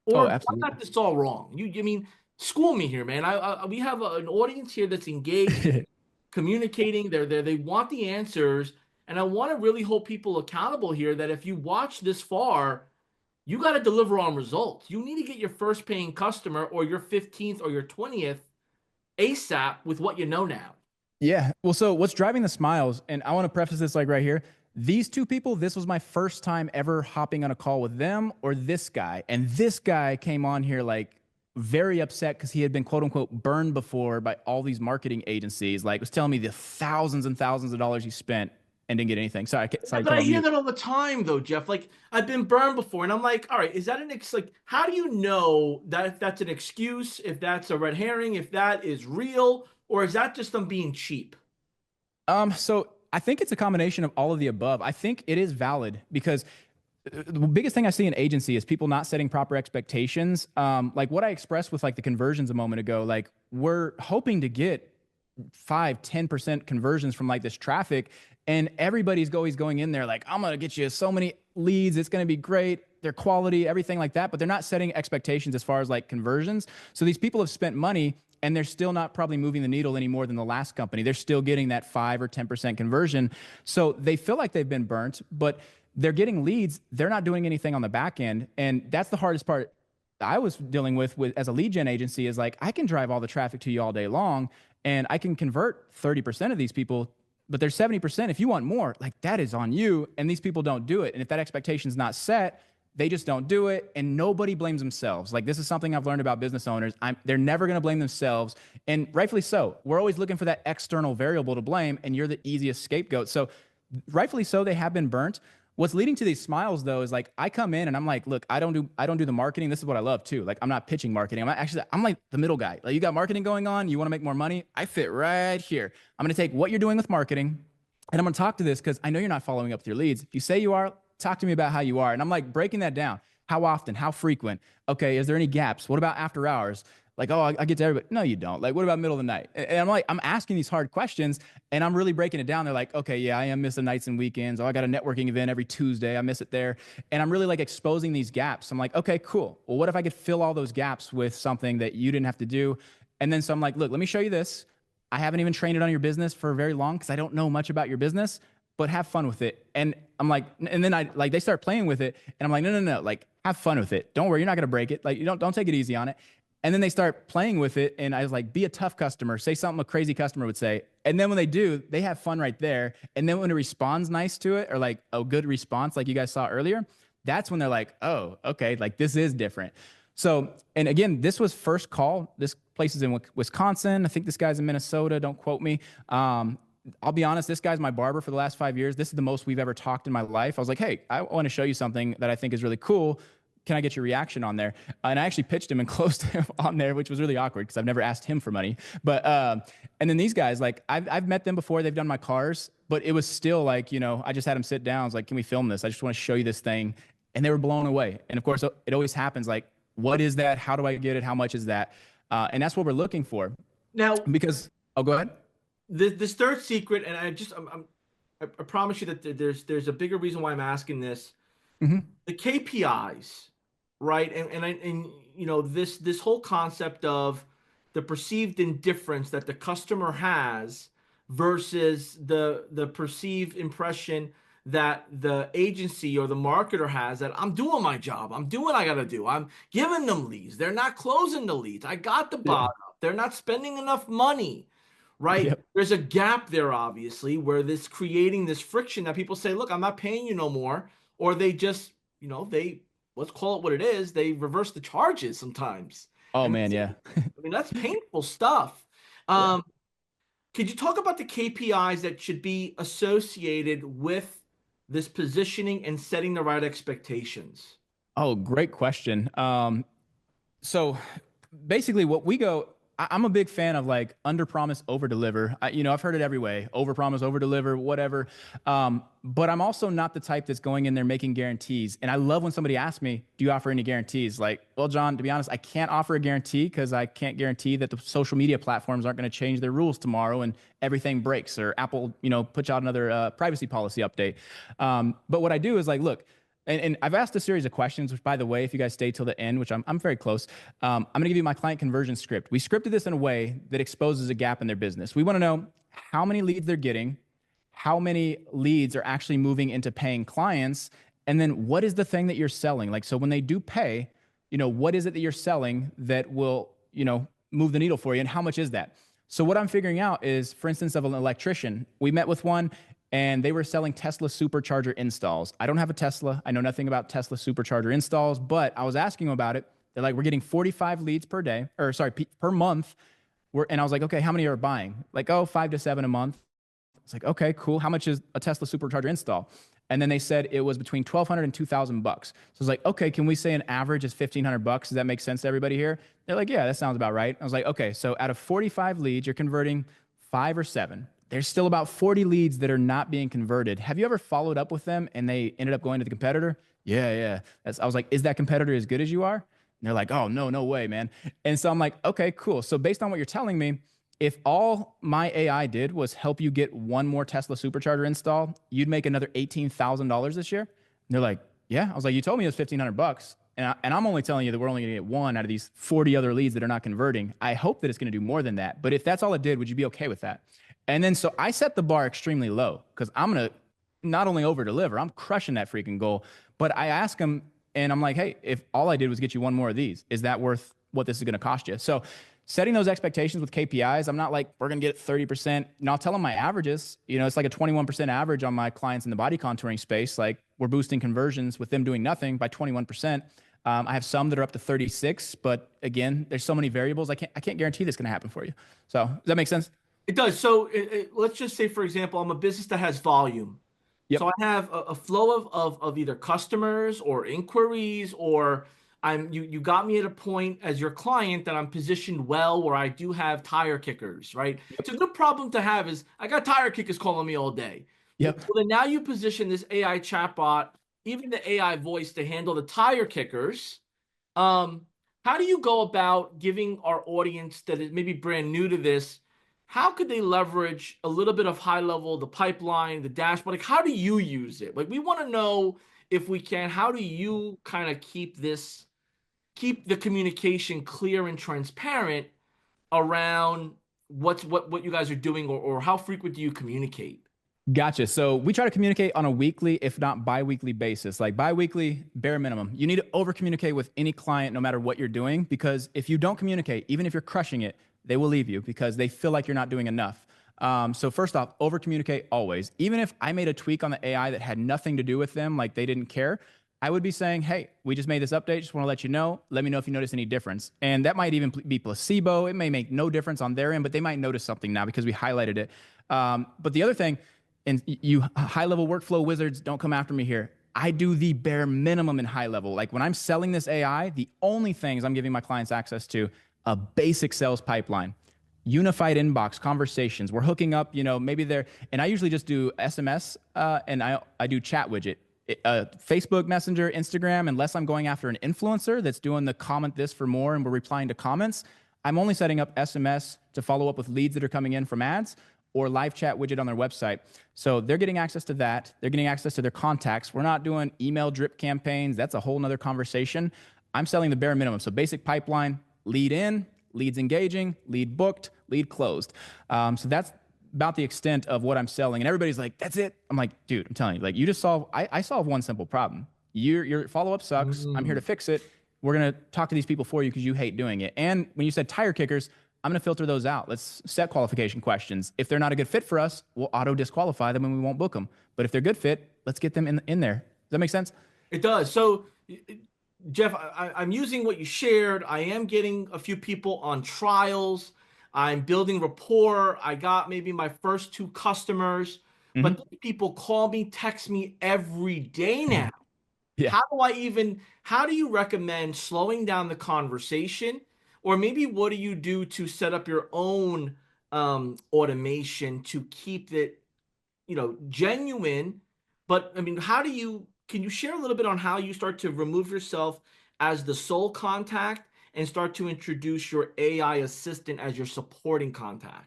Oh, Or I absolutely. got this all wrong. You mean, school me here, man. We have an audience here that's engaged, communicating. They want the answers, and I want to really hold people accountable here. That if you watch this far, you got to deliver on results. You need to get your first paying customer or your 15th or your 20th ASAP with what you know now. Yeah. Well, so what's driving the smiles, and I want to preface this like right here. These two people, this was my first time ever hopping on a call with them or this guy. And this guy came on here like very upset because he had been quote unquote burned before by all these marketing agencies. Like was telling me the thousands and thousands of dollars he spent and didn't get anything. Sorry, But came I on hear mute. that all the time, though, Jeff. Like I've been burned before, and I'm like, all right, is that like? How do you know that if that's an excuse, if that's a red herring, if that is real, or is that just them being cheap? So I think it's a combination of all of the above. I think it is valid because the biggest thing I see in agency is people not setting proper expectations. Like what I expressed with like the conversions a moment ago, like we're hoping to get 5, 10% conversions from like this traffic. And everybody's always going in there like, I'm going to get you so many leads. It's going to be great. Their quality, everything like that. But they're not setting expectations as far as like conversions. So these people have spent money and they're still not probably moving the needle any more than the last company. They're still getting that 5 or 10% conversion. So they feel like they've been burnt, but they're getting leads. They're not doing anything on the back end. And that's the hardest part I was dealing with as a lead gen agency is like, I can drive all the traffic to you all day long and I can convert 30% of these people, but there's 70%. If you want more, like that is on you. And these people don't do it. And if that expectation is not set, they just don't do it. And nobody blames themselves. Like this is something I've learned about business owners. They're never going to blame themselves. And rightfully so. We're always looking for that external variable to blame. And you're the easiest scapegoat. So rightfully so, they have been burnt. What's leading to these smiles though is like I come in and I'm like, look, I don't do the marketing. This is what I love too. Like I'm not pitching marketing. I'm like the middle guy. Like you got marketing going on, you want to make more money. I fit right here. I'm going to take what you're doing with marketing and I'm going to talk to this because I know you're not following up with your leads. If you say you are, talk to me about how you are. And I'm like breaking that down. How often? How frequent? Okay, is there any gaps? What about after hours? Like, oh, I get to everybody. No, you don't. Like, what about middle of the night? And I'm like, I'm asking these hard questions and I'm really breaking it down. They're like, okay, yeah, I am missing nights and weekends. Oh, I got a networking event every Tuesday. I miss it there. And I'm really like exposing these gaps. I'm like, okay, cool. Well, what if I could fill all those gaps with something that you didn't have to do? And then so I'm like, look, let me show you this. I haven't even trained it on your business for very long because I don't know much about your business, but have fun with it. And I'm like, and then I like they start playing with it, and I'm like, no, no, no, like have fun with it. Don't worry, you're not gonna break it. Like you don't take it easy on it. And then they start playing with it, and I was like, be a tough customer. Say something a crazy customer would say. And then when they do, they have fun right there. And then when it responds nice to it, or like a good response, like you guys saw earlier, that's when they're like, oh, okay, like this is different. So, and again, this was first call. This place is in Wisconsin. I think this guy's in Minnesota. Don't quote me. I'll be honest, this guy's my barber for the last 5 years. This is the most we've ever talked in my life. I was like, hey, I want to show you something that I think is really cool. Can I get your reaction on there? And I actually pitched him and closed him on there, which was really awkward because I've never asked him for money. But and then these guys, like I've met them before. They've done my cars, but it was still like, I just had them sit down. I was like, can we film this? I just want to show you this thing. And they were blown away. And of course, it always happens. Like, what is that? How do I get it? How much is that? And that's what we're looking for. Now, Because, oh, go ahead. this third secret, and I promise you that there's a bigger reason why I'm asking this. Mm-hmm. The KPIs, right? And this whole concept of the perceived indifference that the customer has versus the perceived impression that the agency or the marketer has that I'm doing my job. I'm doing what I gotta do. I'm giving them leads. They're not closing the leads. I got the Yeah. bot up. They're not spending enough money, right? Yep. There's a gap there, obviously, where this creating this friction that people say, look, I'm not paying you no more. Or they just, they let's call it what it is. They reverse the charges sometimes. Oh And man, yeah. that's painful stuff. Yeah. Um, could you talk about the KPIs that should be associated with this positioning and setting the right expectations? Oh, great question. So basically what we go, I'm a big fan of like under promise, over deliver. I've heard it every way: over promise, over deliver, whatever. But I'm also not the type that's going in there making guarantees. And I love when somebody asks me, "Do you offer any guarantees?" Like, well, John, to be honest, I can't offer a guarantee because I can't guarantee that the social media platforms aren't going to change their rules tomorrow and everything breaks, or Apple, puts out another privacy policy update. But what I do is like, look. And I've asked a series of questions, which, by the way, if you guys stay till the end, which I'm very close, I'm going to give you my client conversion script. We scripted this in a way that exposes a gap in their business. We want to know how many leads they're getting, how many leads are actually moving into paying clients, and then what is the thing that you're selling? Like, so when they do pay, what is it that you're selling that will, move the needle for you, and how much is that? So what I'm figuring out is, for instance, of an electrician, we met with one and they were selling Tesla supercharger installs. I don't have a Tesla. I know nothing about Tesla supercharger installs, but I was asking them about it. They're like, we're getting 45 leads per day, or sorry, per month. And I was like, okay, how many are buying? Like, oh, 5 to 7 a month. It's like, okay, cool. How much is a Tesla supercharger install? And then they said it was between 1,200 and 2,000 bucks. So I was like, okay, can we say an average is 1,500 bucks? Does that make sense to everybody here? They're like, yeah, that sounds about right. I was like, okay, so out of 45 leads, you're converting 5 or 7. There's still about 40 leads that are not being converted. Have you ever followed up with them and they ended up going to the competitor? Yeah, yeah. I was like, is that competitor as good as you are? And they're like, oh, no, no way, man. And so I'm like, okay, cool. So based on what you're telling me, if all my AI did was help you get one more Tesla supercharger install, you'd make another $18,000 this year. And they're like, yeah. I was like, you told me it was 1,500 bucks. And I'm only telling you that we're only going to get one out of these 40 other leads that are not converting. I hope that it's going to do more than that. But if that's all it did, would you be okay with that? And then so I set the bar extremely low because I'm going to not only over deliver, I'm crushing that freaking goal. But I ask them and I'm like, hey, if all I did was get you one more of these, is that worth what this is going to cost you? So setting those expectations with KPIs, I'm not like, we're going to get 30%. And I'll tell them my averages. It's like a 21% average on my clients in the body contouring space. Like, we're boosting conversions with them doing nothing by 21%. I have some that are up to 36, but again, there's so many variables. I can't guarantee that's going to happen for you. So does that make sense? It does. So let's just say, for example, I'm a business that has volume. Yep. So I have a flow of either customers or inquiries, or you got me at a point as your client that I'm positioned well where I do have tire kickers, right? It's a good problem to have. Is I got tire kickers calling me all day. Well, Yep. then now you position this AI chatbot, even the AI voice, to handle the tire kickers. Um, how do you go about giving our audience that is maybe brand new to this? How could they leverage a little bit of HighLevel, the pipeline, the dashboard? Like, how do you use it? Like, we want to know, if we can, how do you kind of keep the communication clear and transparent around what you guys are doing, or how frequent do you communicate? Gotcha. So we try to communicate on a weekly, if not bi-weekly basis. Like bi-weekly, bare minimum. You need to over communicate with any client, no matter what you're doing, because if you don't communicate, even if you're crushing it, they will leave you because they feel like you're not doing enough. So first off, over communicate always. Even if I made a tweak on the AI that had nothing to do with them, like they didn't care, I would be saying, hey, we just made this update. Just want to let you know. Let me know if you notice any difference. And that might even be placebo. It may make no difference on their end, but they might notice something now because we highlighted it. But the other thing, and you high-level workflow wizards, don't come after me here. I do the bare minimum in HighLevel. Like, when I'm selling this AI, the only things I'm giving my clients access to: a basic sales pipeline, unified inbox conversations. We're hooking up, maybe they're, and I usually just do SMS, and I do chat widget. Facebook Messenger, Instagram, unless I'm going after an influencer that's doing the comment this for more and we're replying to comments. I'm only setting up SMS to follow up with leads that are coming in from ads, or live chat widget on their website. So they're getting access to that. They're getting access to their contacts. We're not doing email drip campaigns. That's a whole nother conversation. I'm selling the bare minimum. So basic pipeline: lead in, leads engaging, lead booked, lead closed. So that's about the extent of what I'm selling. And everybody's like, that's it. I'm like, dude, I'm telling you, like, you just I solve one simple problem. Your follow-up sucks. I'm here to fix it. We're going to talk to these people for you because you hate doing it. And when you said tire kickers, I'm going to filter those out. Let's set qualification questions. If they're not a good fit for us, we'll auto disqualify them and we won't book them. But if they're good fit, let's get them in there. Does that make sense? It does. So, Jeff, I'm using what you shared. I am getting a few people on trials. I'm building rapport. I got maybe my first 2 customers, but Mm-hmm. these people call me, text me every day now. Yeah. How do you recommend slowing down the conversation? Or maybe what do you do to set up your own automation to keep it, genuine? But I mean, can you share a little bit on how you start to remove yourself as the sole contact and start to introduce your AI assistant as your supporting contact?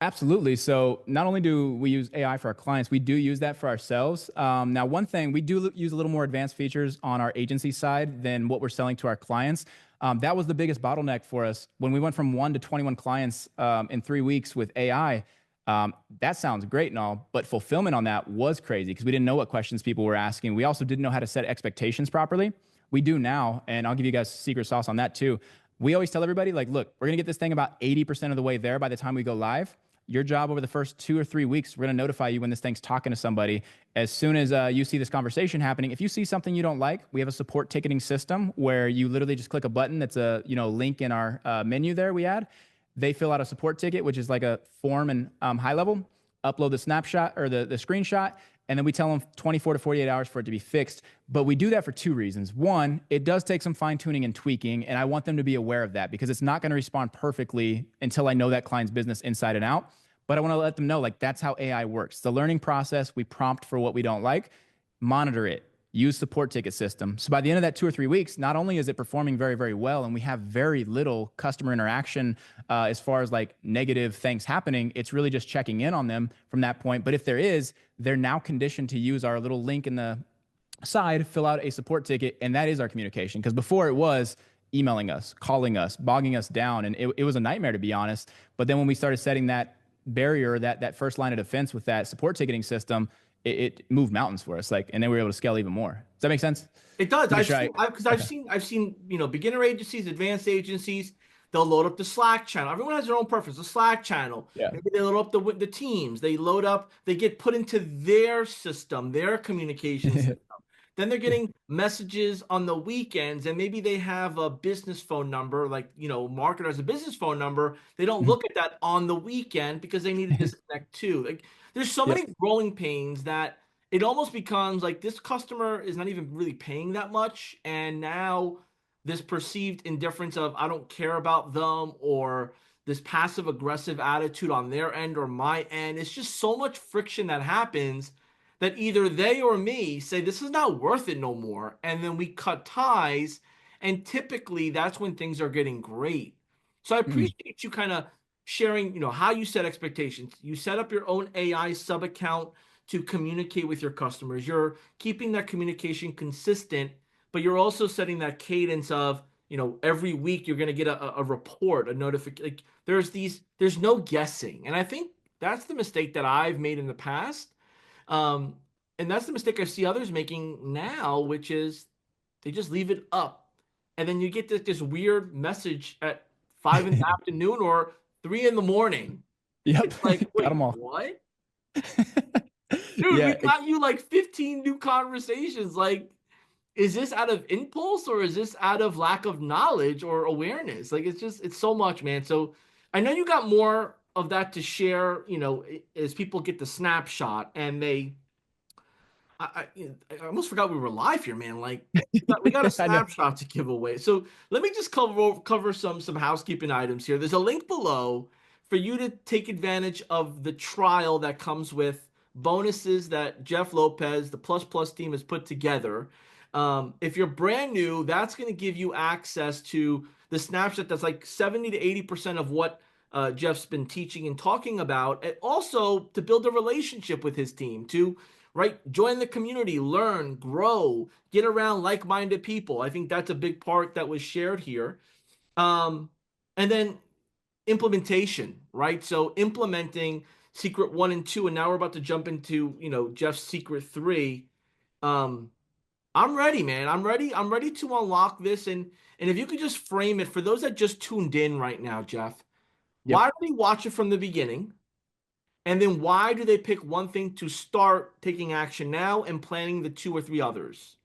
Absolutely. So not only do we use AI for our clients, we do use that for ourselves. Now, one thing we do use a little more advanced features on our agency side than what we're selling to our clients. That was the biggest bottleneck for us when we went from 1 to 21 clients in 3 weeks with AI. That sounds great and all, but fulfillment on that was crazy because we didn't know what questions people were asking. We also didn't know how to set expectations properly. We do now, and I'll give you guys secret sauce on that too. We always tell everybody, like, look, we're gonna get this thing about 80% of the way there by the time we go live. Your job over the first 2 or 3 weeks, we're going to notify you when this thing's talking to somebody. As soon as you see this conversation happening, if you see something you don't like, we have a support ticketing system where you literally just click a button that's a link in our menu there we add. They fill out a support ticket, which is like a form in HighLevel, upload the snapshot or the screenshot, and then we tell them 24 to 48 hours for it to be fixed. But we do that for two reasons. One, it does take some fine tuning and tweaking, and I want them to be aware of that because it's not going to respond perfectly until I know that client's business inside and out. But I want to let them know, like, that's how AI works. The learning process, we prompt for what we don't like, monitor it, use support ticket system. So by the end of that 2 or 3 weeks, not only is it performing very, very well, and we have very little customer interaction as far as like negative things happening, it's really just checking in on them from that point. But if there is, they're now conditioned to use our little link in the side, fill out a support ticket, and that is our communication. Because before it was emailing us, calling us, bogging us down, and it was a nightmare, to be honest. But then when we started setting that barrier, that first line of defense with that support ticketing system, it moved mountains for us. Like, and then we were able to scale even more. Does that make sense? It does. Make sure I've seen, beginner agencies, advanced agencies, they'll load up the Slack channel. Everyone has their own preference. The Slack channel. Yeah. Maybe they load up the teams. They get put into their system, their communication system. Then they're getting messages on the weekends, and maybe they have a business phone number, like, marketer has a business phone number. They don't look at that on the weekend because they need to disconnect too. Like, there's so many growing pains that it almost becomes like this customer is not even really paying that much. And now this perceived indifference of I don't care about them, or this passive aggressive attitude on their end or my end. It's just so much friction that happens that either they or me say this is not worth it no more, and then we cut ties, and typically that's when things are getting great. So I appreciate you kind of sharing, how you set expectations. You set up your own AI sub account to communicate with your customers. You're keeping that communication consistent, but you're also setting that cadence of, every week you're going to get a report, a notification. Like, there's no guessing. And I think that's the mistake that I've made in the past. Um, and that's the mistake I see others making now, which is they just leave it up. And then you get this weird message at 5 in the afternoon or 3 in the morning. Yep. It's like, Got wait, them all. what? Dude, we Yeah. got you like 15 new conversations. Like, is this out of impulse or is this out of lack of knowledge or awareness? Like, it's so much, man. So I know you got more of that to share, as people get the snapshot and I almost forgot we were live here, man. Like, we got a I know. snapshot to give away. So let me just cover some housekeeping items here. There's a link below for you to take advantage of the trial that comes with bonuses that Jeff Lopez, the Plus Plus team, has put together. If you're brand new, that's going to give you access to the snapshot that's like 70 to 80% of what Jeff's been teaching and talking about, and also to build a relationship with his team, to join the community, learn, grow, get around like-minded people. I think that's a big part that was shared here. And then implementation, right? So implementing secret 1 and 2, and now we're about to jump into, Jeff's secret 3. I'm ready, man. I'm ready to unlock this. And if you could just frame it for those that just tuned in right now, Jeff, Yep. why do they watch it from the beginning? And then why do they pick one thing to start taking action now and planning the 2 or 3 others?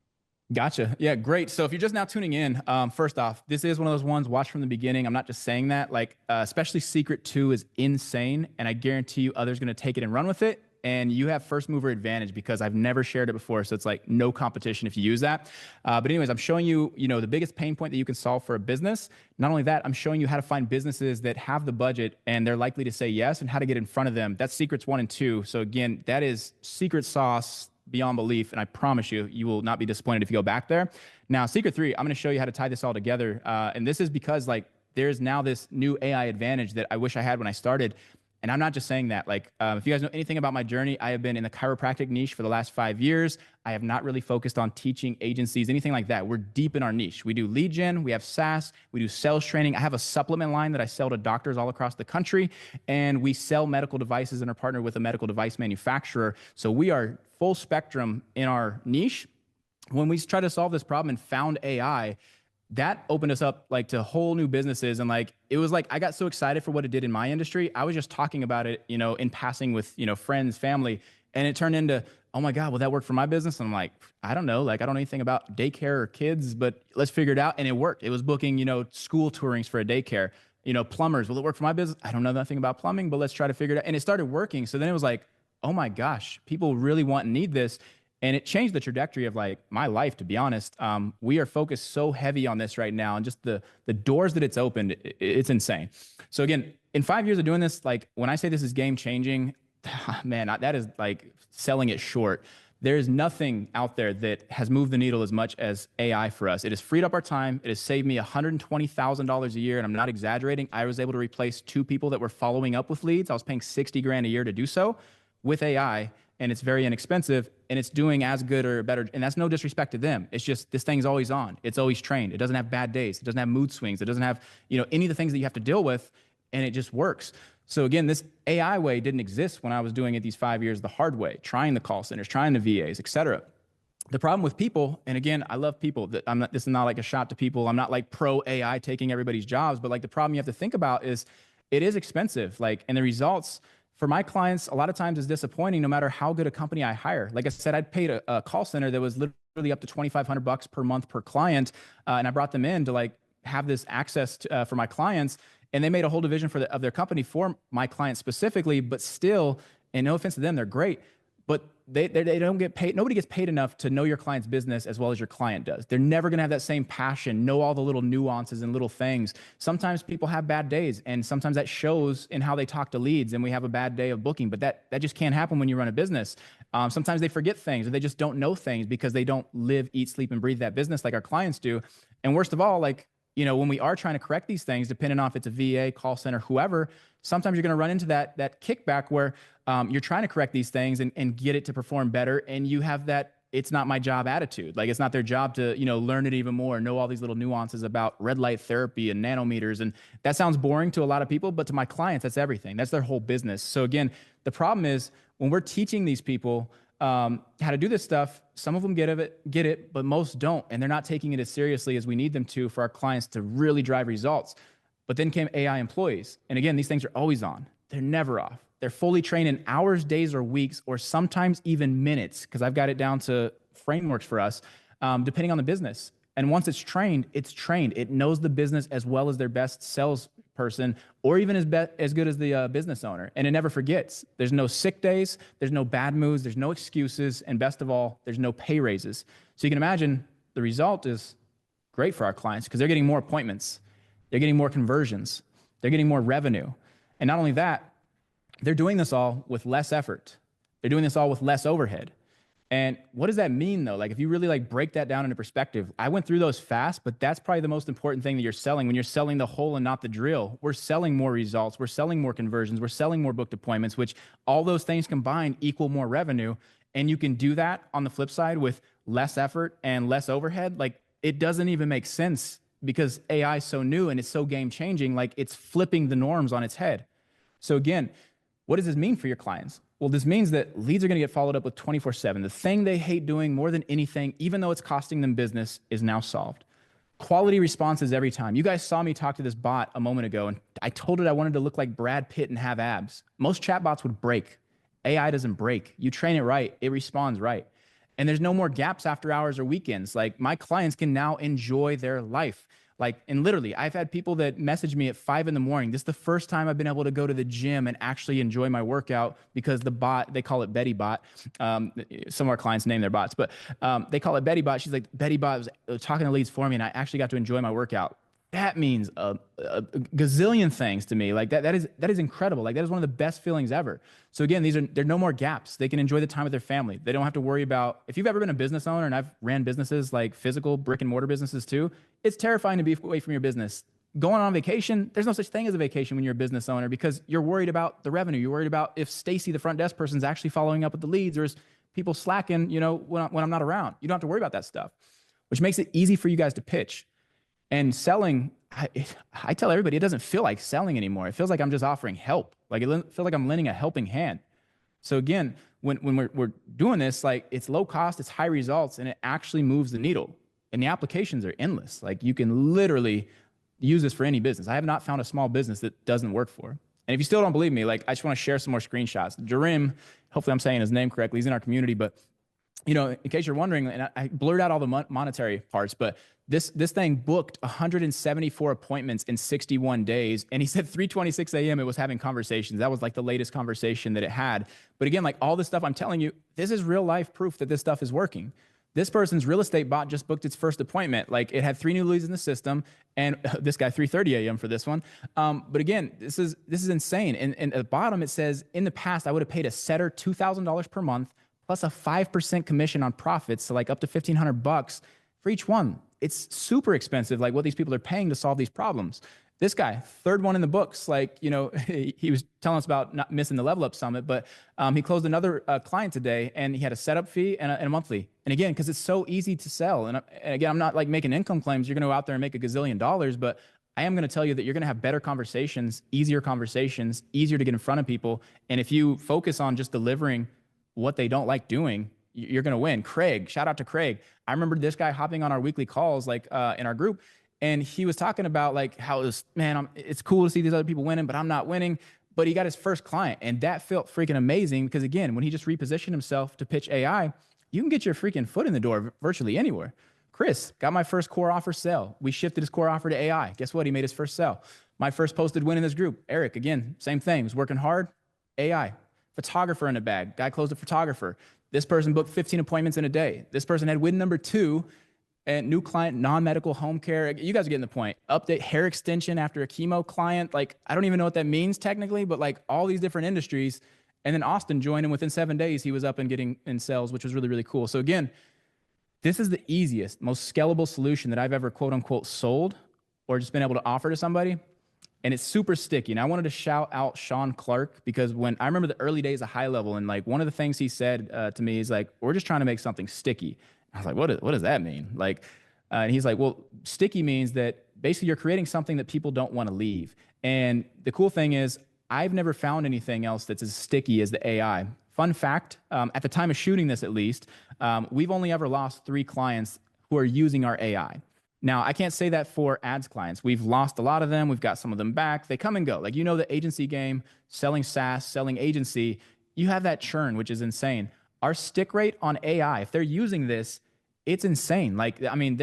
Gotcha. Yeah, great. So if you're just now tuning in, first off, this is one of those ones, watch from the beginning. I'm not just saying that. Like, especially Secret 2 is insane, and I guarantee you others going to take it and run with it. and you have first mover advantage because I've never shared it before. So it's like no competition if you use that. But anyways, I'm showing you, the biggest pain point that you can solve for a business. Not only that, I'm showing you how to find businesses that have the budget and they're likely to say yes, and how to get in front of them. That's secrets 1 and 2. So again, that is secret sauce beyond belief. And I promise you, you will not be disappointed if you go back there. Now, secret 3, I'm going to show you how to tie this all together. And this is because like there's now this new AI advantage that I wish I had when I started. And I'm not just saying that. Like, if you guys know anything about my journey, I have been in the chiropractic niche for the last 5 years. I have not really focused on teaching agencies, anything like that. We're deep in our niche. We do lead gen, we have SaaS, we do sales training. I have a supplement line that I sell to doctors all across the country, and we sell medical devices and are partnered with a medical device manufacturer. So we are full spectrum in our niche. When we tried to solve this problem and found AI, that opened us up like to whole new businesses. And like, it was like, I got so excited for what it did in my industry. I was just talking about it, in passing with, friends, family. And it turned into, oh my God, will that work for my business? And I'm like, I don't know. Like, I don't know anything about daycare or kids, but let's figure it out. And it worked. It was booking, school tourings for a daycare, plumbers. Will it work for my business? I don't know nothing about plumbing, but let's try to figure it out. And it started working. So then it was like, oh my gosh, people really want and need this. And it changed the trajectory of like my life, to be honest. We are focused so heavy on this right now, and just the doors that it's opened, it's insane. So again, in 5 years of doing this, like when I say this is game changing, man, that is like selling it short. There is nothing out there that has moved the needle as much as AI for us. It has freed up our time. It has saved me $120,000 a year, and I'm not exaggerating. I was able to replace 2 people that were following up with leads. I was paying 60 grand a year to do so with AI. And it's very inexpensive, and it's doing as good or better. And that's no disrespect to them. It's just this thing's always on. It's always trained. It doesn't have bad days. It doesn't have mood swings. It doesn't have, any of the things that you have to deal with, and it just works. So again, this AI way didn't exist when I was doing it these 5 years the hard way, trying the call centers, trying the VAs, et cetera. The problem with people, and again, I love people. This is not like a shot to people. I'm not like pro AI taking everybody's jobs, but like the problem you have to think about is it is expensive. Like, and the results for my clients, a lot of times is disappointing no matter how good a company I hire. Like I said, I'd paid a call center that was literally up to $2,500 per month per client. And I brought them in to like have this access to, for my clients. And they made a whole division of their company for my clients specifically, but still, and no offense to them, they're great, but they don't get paid. Nobody gets paid enough to know your client's business as well as your client does. They're never going to have that same passion, know all the little nuances and little things. Sometimes people have bad days, and sometimes that shows in how they talk to leads, and we have a bad day of booking, but that just can't happen when you run a business. Sometimes they forget things, or they just don't know things because they don't live, eat, sleep, and breathe that business like our clients do. And worst of all, like, when we are trying to correct these things, depending on if it's a VA, call center, whoever, sometimes you're going to run into that kickback where you're trying to correct these things and get it to perform better. And you have that it's not my job attitude. Like, it's not their job to, learn it even more, know all these little nuances about red light therapy and nanometers. And that sounds boring to a lot of people, but to my clients, that's everything. That's their whole business. So again, the problem is when we're teaching these people how to do this stuff, some of them get it, but most don't. And they're not taking it as seriously as we need them to for our clients to really drive results. But then came AI employees. And again, these things are always on. They're never off. They're fully trained in hours, days, or weeks, or sometimes even minutes, because I've got it down to frameworks for us, depending on the business. And once it's trained, it's trained. It knows the business as well as their best salesperson, or even as good as the business owner. And it never forgets. There's no sick days. There's no bad moves. There's no excuses. And best of all, there's no pay raises. So you can imagine the result is great for our clients because they're getting more appointments. They're getting more conversions. They're getting more revenue. And not only that, they're doing this all with less effort. They're doing this all with less overhead. And what does that mean though? Like, if you really like break that down into perspective, I went through those fast, but that's probably the most important thing that you're selling when you're selling the whole and not the drill. We're selling more results. We're selling more conversions. We're selling more booked appointments, which all those things combined equal more revenue. And you can do that on the flip side with less effort and less overhead. Like, it doesn't even make sense because AI is so new and it's so game changing. Like, it's flipping the norms on its head. So again, what does this mean for your clients? Well, this means that leads are going to get followed up with 24/7. The thing they hate doing more than anything, even though it's costing them business, is now solved. Quality responses every time. You guys saw me talk to this bot a moment ago, and I told it I wanted to look like Brad Pitt and have abs. Most chatbots would break. AI doesn't break. You train it right, it responds right. And there's no more gaps after hours or weekends. Like, my clients can now enjoy their life. Like, and literally, I've had people that message me at 5 in the morning. This is the first time I've been able to go to the gym and actually enjoy my workout because the bot, they call it Betty Bot. Some of our clients name their bots, but they call it Betty Bot. She's like, Betty Bot was talking to leads for me, and I actually got to enjoy my workout. That means a gazillion things to me. Like that is incredible. Like that is one of the best feelings ever. So again, there are no more gaps. They can enjoy the time with their family. They don't have to worry about, if you've ever been a business owner, and I've ran businesses like physical brick and mortar businesses too, it's terrifying to be away from your business. Going on vacation, there's no such thing as a vacation when you're a business owner because you're worried about the revenue. You're worried about if Stacy, the front desk person, is actually following up with the leads, or is people slacking, when I'm not around. You don't have to worry about that stuff, which makes it easy for you guys to pitch. And selling, I tell everybody, it doesn't feel like selling anymore. It feels like I'm just offering help. Like it feels like I'm lending a helping hand. So again, when we're doing this, like it's low cost, it's high results, and it actually moves the needle. And the applications are endless. Like you can literally use this for any business. I have not found a small business that doesn't work for. And if you still don't believe me, like I just want to share some more screenshots. Jarim, hopefully I'm saying his name correctly. He's in our community, but in case you're wondering, and I blurred out all the monetary parts, but this thing booked 174 appointments in 61 days. And he said 3:26 a.m. it was having conversations. That was like the latest conversation that it had. But again, like all this stuff I'm telling you, this is real life proof that this stuff is working. This person's real estate bot just booked its first appointment. Like it had 3 new leads in the system, and this guy 3:30 a.m. for this one. But again, this is insane. And at the bottom it says, in the past I would have paid a setter $2,000 per month plus a 5% commission on profits, so like up to $1,500 for each one. It's super expensive, like what these people are paying to solve these problems. This guy, third one in the books, like, he was telling us about not missing the Level Up Summit, but he closed another client today, and he had a setup fee and a monthly. And again, because it's so easy to sell. And again, I'm not like making income claims. You're going to go out there and make a gazillion dollars, but I am going to tell you that you're going to have better conversations, easier to get in front of people. And if you focus on just delivering what they don't like doing, you're going to win. Craig, shout out to Craig. I remember this guy hopping on our weekly calls, like in our group, and he was talking about like how it's cool to see these other people winning, but I'm not winning. But he got his first client, and that felt freaking amazing because again, when he just repositioned himself to pitch AI, you can get your freaking foot in the door virtually anywhere. Chris got my first core offer sale. We shifted his core offer to AI. Guess what? He made his first sale. My first posted win in this group. Eric, again, same thing. Was working hard. AI. Photographer in the bag. Guy closed a photographer. This person booked 15 appointments in a day. This person had win number 2 and new client, non-medical home care. You guys are getting the point. Update hair extension after a chemo client. Like, I don't even know what that means technically, but like all these different industries. And then Austin joined, and within 7 days, he was up and getting in sales, which was really, really cool. So again, this is the easiest, most scalable solution that I've ever quote unquote sold or just been able to offer to somebody. And it's super sticky. And I wanted to shout out Sean Clark because when I remember the early days of HighLevel, and like one of the things he said to me is like, we're just trying to make something sticky. I was like, what does that mean? Like, and he's like, well, sticky means that basically you're creating something that people don't want to leave. And the cool thing is I've never found anything else that's as sticky as the AI. Fun fact, at the time of shooting this at least, we've only ever lost 3 clients who are using our AI. Now, I can't say that for ads clients. We've lost a lot of them. We've got some of them back. They come and go. Like, the agency game, selling SaaS, selling agency, you have that churn, which is insane. Our stick rate on AI, if they're using this, it's insane. Like, I mean,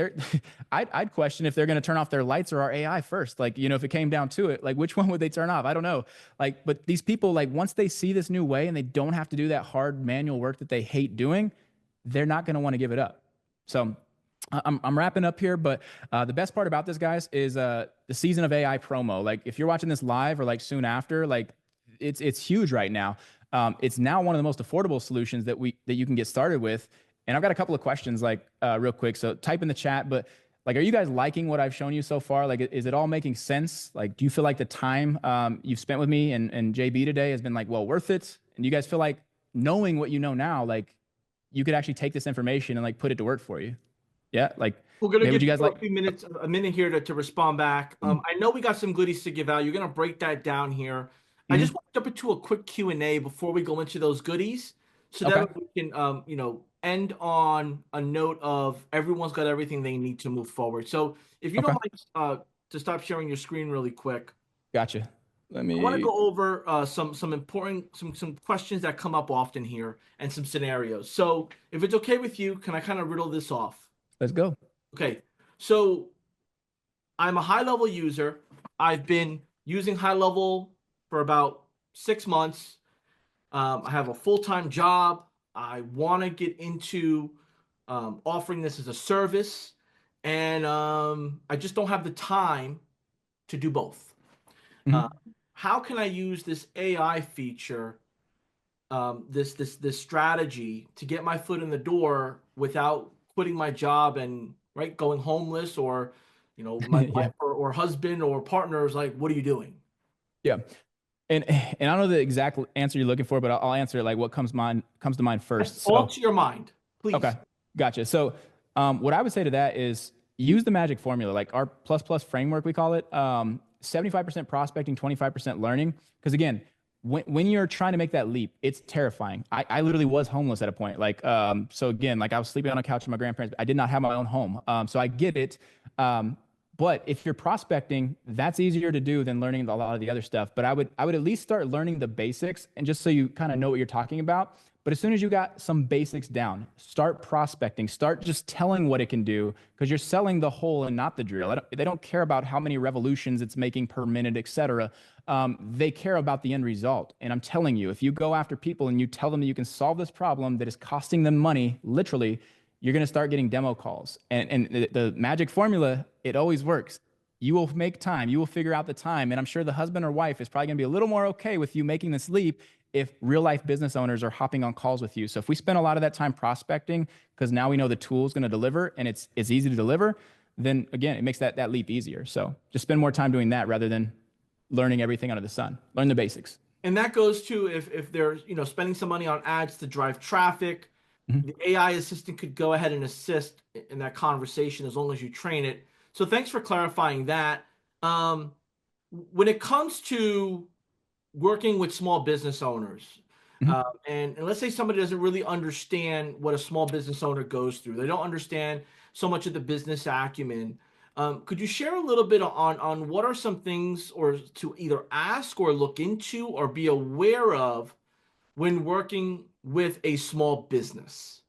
I'd question if they're going to turn off their lights or our AI first. Like, if it came down to it, like which one would they turn off? I don't know. Like, but these people, like once they see this new way and they don't have to do that hard manual work that they hate doing, they're not going to want to give it up. So I'm wrapping up here, but the best part about this, guys, is the season of AI promo. Like, if you're watching this live or like soon after, like it's huge right now. It's now one of the most affordable solutions that you can get started with. And I've got a couple of questions, like real quick. So type in the chat. But like, are you guys liking what I've shown you so far? Like, is it all making sense? Like, do you feel like the time you've spent with me and JB today has been like well worth it? And you guys feel like knowing what you know now, like you could actually take this information and like put it to work for you? Yeah, like we're gonna maybe give you you guys like a minute here to respond back. I know we got some goodies to give out. You're gonna break that down here. I just want to jump into a quick Q&A before we go into those goodies, so okay. that we can end on a note of everyone's got everything they need to move forward. So if you don't mind to stop sharing your screen really quick. Gotcha. Let I want to me. go over some important some questions that come up often here and some scenarios. So if it's okay with you, can I kind of riddle this off? Let's go. Okay. So I'm a high level user. I've been using high level for about 6 months. I have a full-time job. I want to get into offering this as a service, and I just don't have the time to do both. Uh, Mhm. how can I use this AI feature, this strategy to get my foot in the door without quitting my job and right going homeless, or my Yeah. wife or husband or partner is like, what are you doing? Yeah. And I don't know the exact answer you're looking for, but I'll answer it like what comes to mind That's first. all So, to your mind, okay, please. gotcha. So, what I would say to that is use the magic formula, like our plus plus framework, we call it. 75% prospecting, 25% learning. Because again, when you're trying to make that leap, it's terrifying. I literally was homeless at a point. Like, so again, like I was sleeping on a couch with my grandparents. I did not have my own home. So I get it. Um, but if you're prospecting, that's easier to do than learning a lot of the other stuff. But I would at least start learning the basics, and just so you kind of know what you're talking about. But as soon as you got some basics down, start prospecting, start just telling what it can do, because you're selling the whole and not the drill. They don't care about how many revolutions it's making per minute, et cetera. They care about the end result. And I'm telling you, if you go after people and you tell them that you can solve this problem that is costing them money, literally, you're going to start getting demo calls. And the magic formula, it always works. You will make time, you will figure out the time. And I'm sure the husband or wife is probably going to be a little more okay with you making this leap if real life business owners are hopping on calls with you. So if we spend a lot of that time prospecting, because now we know the tool is going to deliver and it's easy to deliver, then again, it makes that leap easier. So just spend more time doing that rather than learning everything under the sun. Learn the basics. And that goes to if they're spending some money on ads to drive traffic, Mhm. the AI assistant could go ahead and assist in that conversation as long as you train it. So thanks for clarifying that. Um, when it comes to working with small business owners, Mhm. and let's say somebody doesn't really understand what a small business owner goes through, they don't understand so much of the business acumen. Could you share a little bit on what are some things or to either ask or look into or be aware of when working with a small business?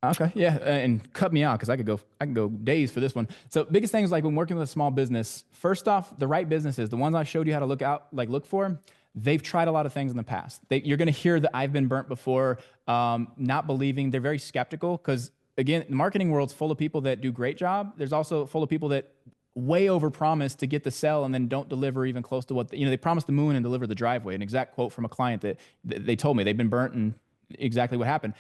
Okay, yeah, and cut me out because I can go days for this one. So biggest thing is like when working with a small business. First off, the right businesses, the ones I showed you how to look for. They've tried a lot of things in the past. You're going to hear that I've been burnt before, not believing. They're very skeptical because again, the marketing world's full of people that do great job. There's also full of people that way overpromise to get the sell and then don't deliver even close to what they promised the moon and deliver the driveway. An exact quote from a client that they told me they've been burnt and exactly what happened.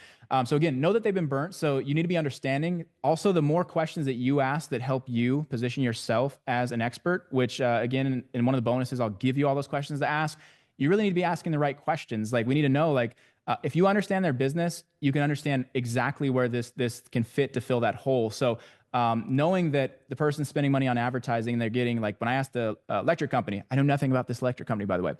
So again, know that they've been burnt. So you need to be understanding. Also, the more questions that you ask that help you position yourself as an expert, which again, in one of the bonuses, I'll give you all those questions to ask. You really need to be asking the right questions. Like we need to know, like if you understand their business, you can understand exactly where this can fit to fill that hole. So knowing that the person's spending money on advertising, they're getting like when I asked the electric company, I know nothing about this electric company, by the way,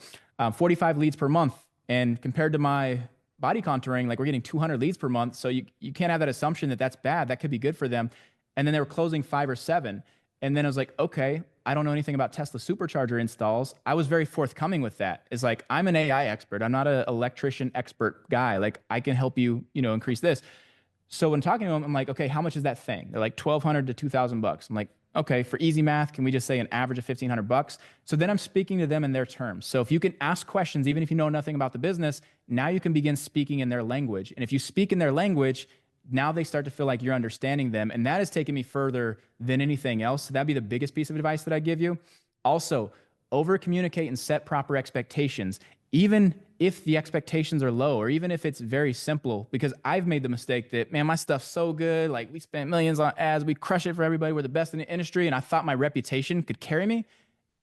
45 leads per month, and compared to my body contouring, like we're getting 200 leads per month. So you can't have that assumption that that's bad. That could be good for them. And then they were closing 5 or 7. And then I was like, okay, I don't know anything about Tesla supercharger installs. I was very forthcoming with that. It's like, I'm an AI expert. I'm not an electrician expert guy. Like I can help you, increase this. So when talking to them, I'm like, okay, how much is that thing? They're like 1,200 to 2,000 bucks. I'm like, okay, for easy math, can we just say an average of 1,500 bucks? So then I'm speaking to them in their terms. So if you can ask questions, even if you know nothing about the business, now you can begin speaking in their language. And if you speak in their language, now they start to feel like you're understanding them. And that has taken me further than anything else. So that'd be the biggest piece of advice that I give you. Also, over communicate and set proper expectations, even if the expectations are low or even if it's very simple, because I've made the mistake that, man, my stuff's so good. Like we spent millions on ads, we crush it for everybody. We're the best in the industry. And I thought my reputation could carry me.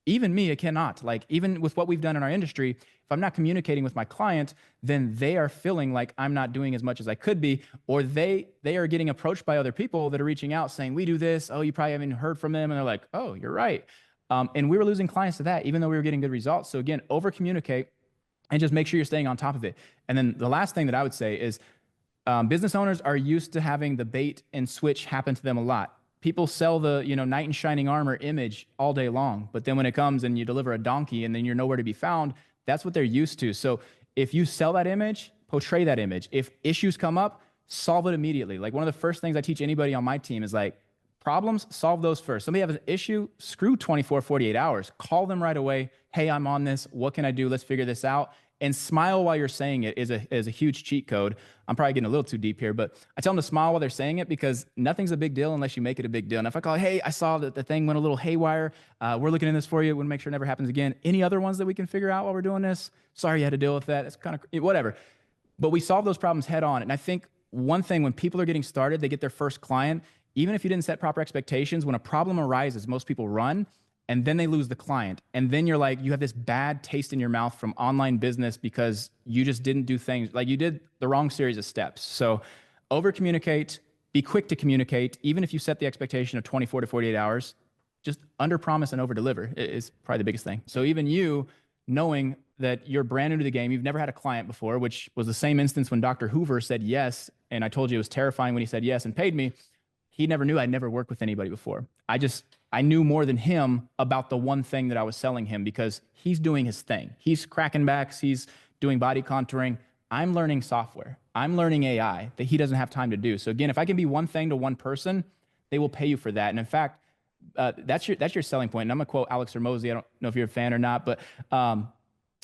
Even me, it cannot. Like even with what we've done in our industry, if I'm not communicating with my client, then they are feeling like I'm not doing as much as I could be, or they are getting approached by other people that are reaching out saying, we do this. Oh, you probably haven't heard from them. And they're like, oh, you're right. And we were losing clients to that, even though we were getting good results. So again, over communicate and just make sure you're staying on top of it. And then the last thing that I would say is business owners are used to having the bait and switch happen to them a lot. People sell the knight in shining armor image all day long, but then when it comes and you deliver a donkey and then you're nowhere to be found, that's what they're used to. So if you sell that image, portray that image. If issues come up, solve it immediately. Like one of the first things I teach anybody on my team is like problems, solve those first. Somebody has an issue, screw 24, 48 hours. Call them right away. Hey, I'm on this. What can I do? Let's figure this out. And smile while you're saying it is a huge cheat code. I'm probably getting a little too deep here, but I tell them to smile while they're saying it because nothing's a big deal unless you make it a big deal. And if I call, hey, I saw that the thing went a little haywire. We're looking in this for you. We want to make sure it never happens again. Any other ones that we can figure out while we're doing this? Sorry you had to deal with that. It's kind of whatever. But we solve those problems head on. And I think one thing when people are getting started, they get their first client, even if you didn't set proper expectations, when a problem arises, most people run and then they lose the client. And then you're like, you have this bad taste in your mouth from online business because you just didn't do things like you did the wrong series of steps. So over communicate, be quick to communicate. Even if you set the expectation of 24 to 48 hours, just under promise and over deliver is probably the biggest thing. So even you knowing that you're brand new to the game, you've never had a client before, which was the same instance when Dr. Hoover said yes. And I told you it was terrifying when he said yes and paid me. He never knew I'd never worked with anybody before. I knew more than him about the one thing that I was selling him because he's doing his thing. He's cracking backs. He's doing body contouring. I'm learning software. I'm learning AI that he doesn't have time to do. So again, if I can be one thing to one person, they will pay you for that. And in fact, that's your selling point. And I'm gonna quote Alex Hormozy. I don't know if you're a fan or not, but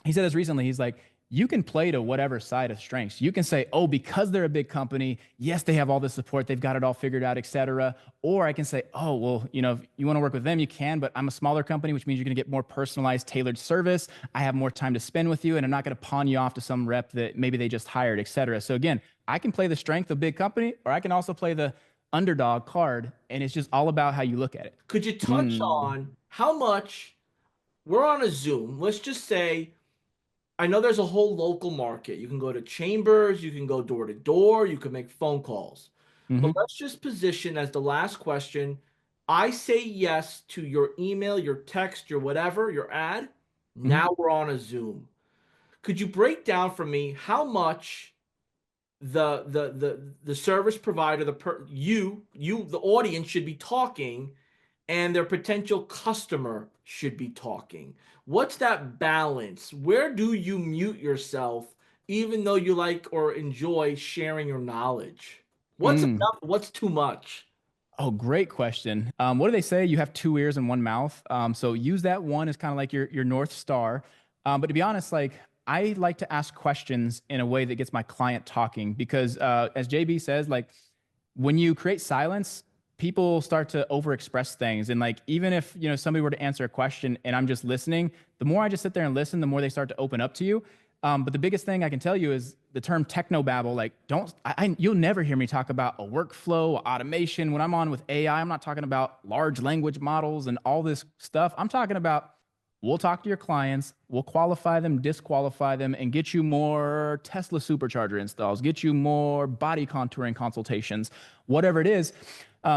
he said this recently. He's like, you can play to whatever side of strengths. You can say, oh, because they're a big company, yes, they have all the support, they've got it all figured out, et cetera. Or I can say, oh, well, if you want to work with them, you can, but I'm a smaller company, which means you're going to get more personalized, tailored service. I have more time to spend with you, and I'm not going to pawn you off to some rep that maybe they just hired, et cetera. So again, I can play the strength of big company, or I can also play the underdog card, and it's just all about how you look at it. Could you touch on how much we're on a Zoom? Let's just say, I know there's a whole local market. You can go to chambers, you can go door to door, you can make phone calls. But let's just position as the last question. I say yes to your email, your text, your whatever, your ad. Now we're on a Zoom. Could you break down for me how much the service provider, the audience should be talking and their potential customer should be talking? What's that balance? Where do you mute yourself even though you like or enjoy sharing your knowledge? What's enough? What's too much? Oh, great question. What do they say? You have two ears and one mouth. So use that one as kind of like your North Star. But to be honest, I like to ask questions in a way that gets my client talking because as JB says, when you create silence, people start to overexpress things. And even if, somebody were to answer a question and I'm just listening, the more I just sit there and listen, the more they start to open up to you. But the biggest thing I can tell you is the term technobabble. You'll never hear me talk about a workflow, automation. When I'm on with AI, I'm not talking about large language models and all this stuff. I'm talking about we'll talk to your clients, we'll qualify them, disqualify them, and get you more Tesla supercharger installs, get you more body contouring consultations, whatever it is.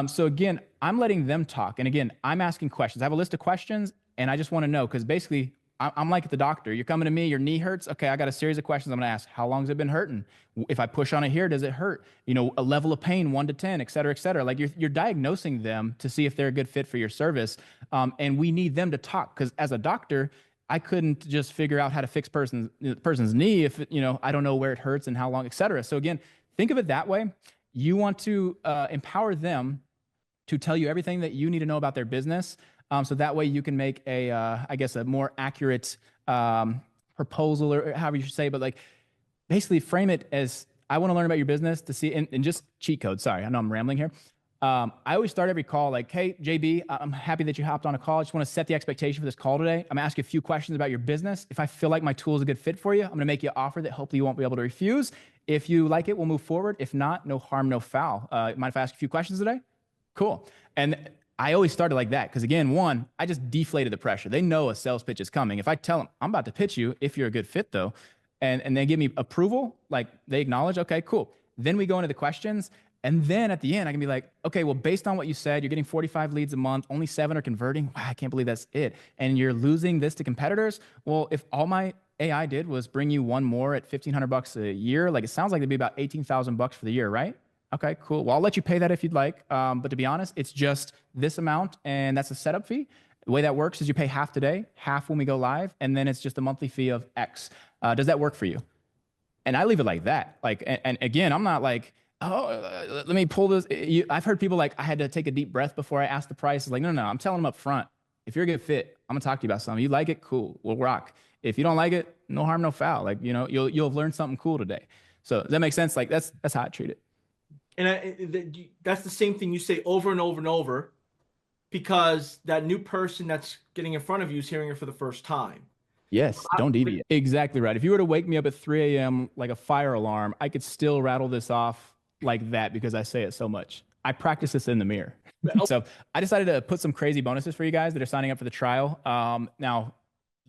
So again, I'm letting them talk. And again, I'm asking questions. I have a list of questions and I just want to know, because basically I'm like the doctor. You're coming to me, your knee hurts. Okay, I got a series of questions I'm going to ask. How long has it been hurting? If I push on it here, does it hurt? A level of pain, 1 to 10, et cetera, et cetera. You're diagnosing them to see if they're a good fit for your service. And we need them to talk, because as a doctor, I couldn't just figure out how to fix person's knee if, I don't know where it hurts and how long, et cetera. So again, think of it that way. You want to empower them to tell you everything that you need to know about their business. So that way you can make a more accurate proposal, or however you should say, but basically frame it as, I want to learn about your business to see, and just cheat code. Sorry, I know I'm rambling here. I always start every call hey, JB, I'm happy that you hopped on a call. I just want to set the expectation for this call today. I'm gonna ask you a few questions about your business. If I feel like my tool is a good fit for you, I'm gonna make you an offer that hopefully you won't be able to refuse. If you like it, we'll move forward. If not, no harm, no foul. Mind if I ask a few questions today? Cool. And I always started like that because, again, one, I just deflated the pressure. They know a sales pitch is coming. If I tell them, I'm about to pitch you if you're a good fit, though, and they give me approval, they acknowledge, okay, cool. Then we go into the questions. And then at the end, I can be like, okay, well, based on what you said, you're getting 45 leads a month, only 7 are converting. Wow, I can't believe that's it. And you're losing this to competitors. Well, if all my AI did was bring you one more at $1,500 a year, it sounds like it'd be about $18,000 for the year, right? Okay, cool. Well, I'll let you pay that if you'd like. But to be honest, it's just this amount, and that's a setup fee. The way that works is you pay half today, half when we go live, and then it's just a monthly fee of X. Does that work for you? And I leave it like that. And again, I'm not Oh, let me pull this. I've heard people like, I had to take a deep breath before I asked the price. It's like, no, no, no, I'm telling them up front. If you're a good fit, I'm gonna talk to you about something. You like it, cool, we'll rock. If you don't like it, no harm, no foul. Like, you know, you'll have learned something cool today. So does that make sense? Like that's how I treat it. And that's the same thing you say over and over and over, because that new person that's getting in front of you is hearing it for the first time. Yes, don't deviate. Exactly right. If you were to wake me up at 3 a.m. like a fire alarm, I could still rattle this off like that because I say it so much. I practice this in the mirror. So I decided to put some crazy bonuses for you guys that are signing up for the trial. Now,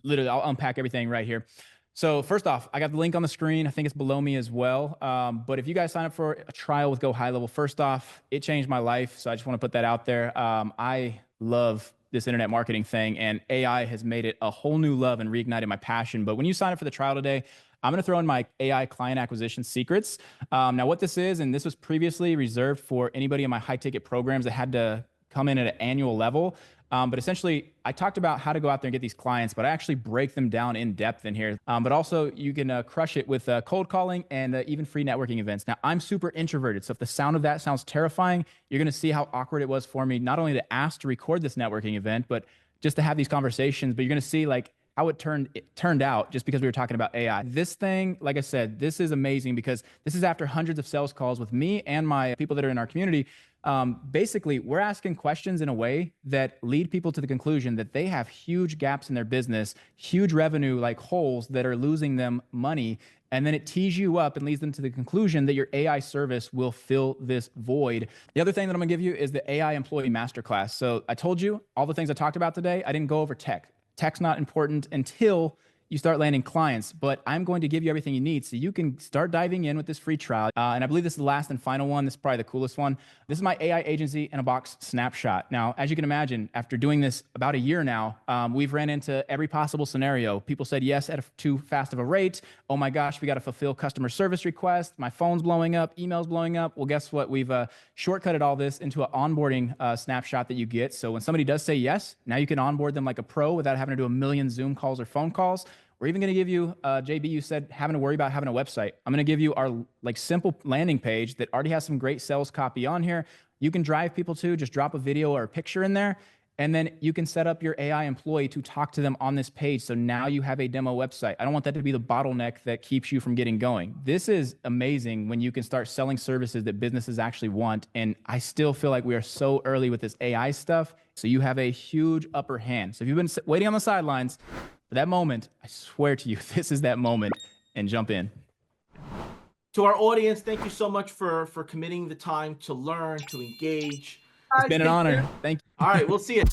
literally, I'll unpack everything right here. So first off, I got the link on the screen. I think it's below me as well. But if you guys sign up for a trial with Go High Level, first off, it changed my life. So I just want to put that out there. I love this internet marketing thing, and AI has made it a whole new love and reignited my passion. But when you sign up for the trial today, I'm going to throw in my AI client acquisition secrets. Now, what this is, and this was previously reserved for anybody in my high ticket programs that had to come in at an annual level. But essentially, I talked about how to go out there and get these clients, but I actually break them down in depth in here. But also, you can crush it with cold calling and even free networking events. Now, I'm super introverted, so if the sound of that sounds terrifying, you're going to see how awkward it was for me, not only to ask to record this networking event, but just to have these conversations. But you're going to see like how it turned out just because we were talking about AI. This thing, like I said, this is amazing because this is after hundreds of sales calls with me and my people that are in our community. Basically, we're asking questions in a way that lead people to the conclusion that they have huge gaps in their business, huge revenue like holes that are losing them money. And then it tees you up and leads them to the conclusion that your AI service will fill this void. The other thing that I'm gonna give you is the AI Employee Masterclass. So I told you all the things I talked about today. I didn't go over tech. Tech's not important until you start landing clients, but I'm going to give you everything you need so you can start diving in with this free trial. And I believe this is the last and final one. This is probably the coolest one. This is my AI agency in a box snapshot. Now, as you can imagine, after doing this about a year now, we've ran into every possible scenario. People said yes at too fast of a rate. Oh my gosh, we got to fulfill customer service requests. My phone's blowing up, emails blowing up. Well, guess what? We've shortcutted all this into an onboarding snapshot that you get. So when somebody does say yes, now you can onboard them like a pro without having to do a million Zoom calls or phone calls. We're even going to give you, JB, you said having to worry about having a website. I'm going to give you our like simple landing page that already has some great sales copy on here. You can drive people to, just drop a video or a picture in there, and then you can set up your AI employee to talk to them on this page. So now you have a demo website. I don't want that to be the bottleneck that keeps you from getting going. This is amazing when you can start selling services that businesses actually want. And I still feel like we are so early with this AI stuff. So you have a huge upper hand. So if you've been waiting on the sidelines, for that moment, I swear to you, this is that moment, and jump in. To our audience, thank you so much for committing the time to learn, to engage. It's been an honor. Thank you. All right, we'll see you.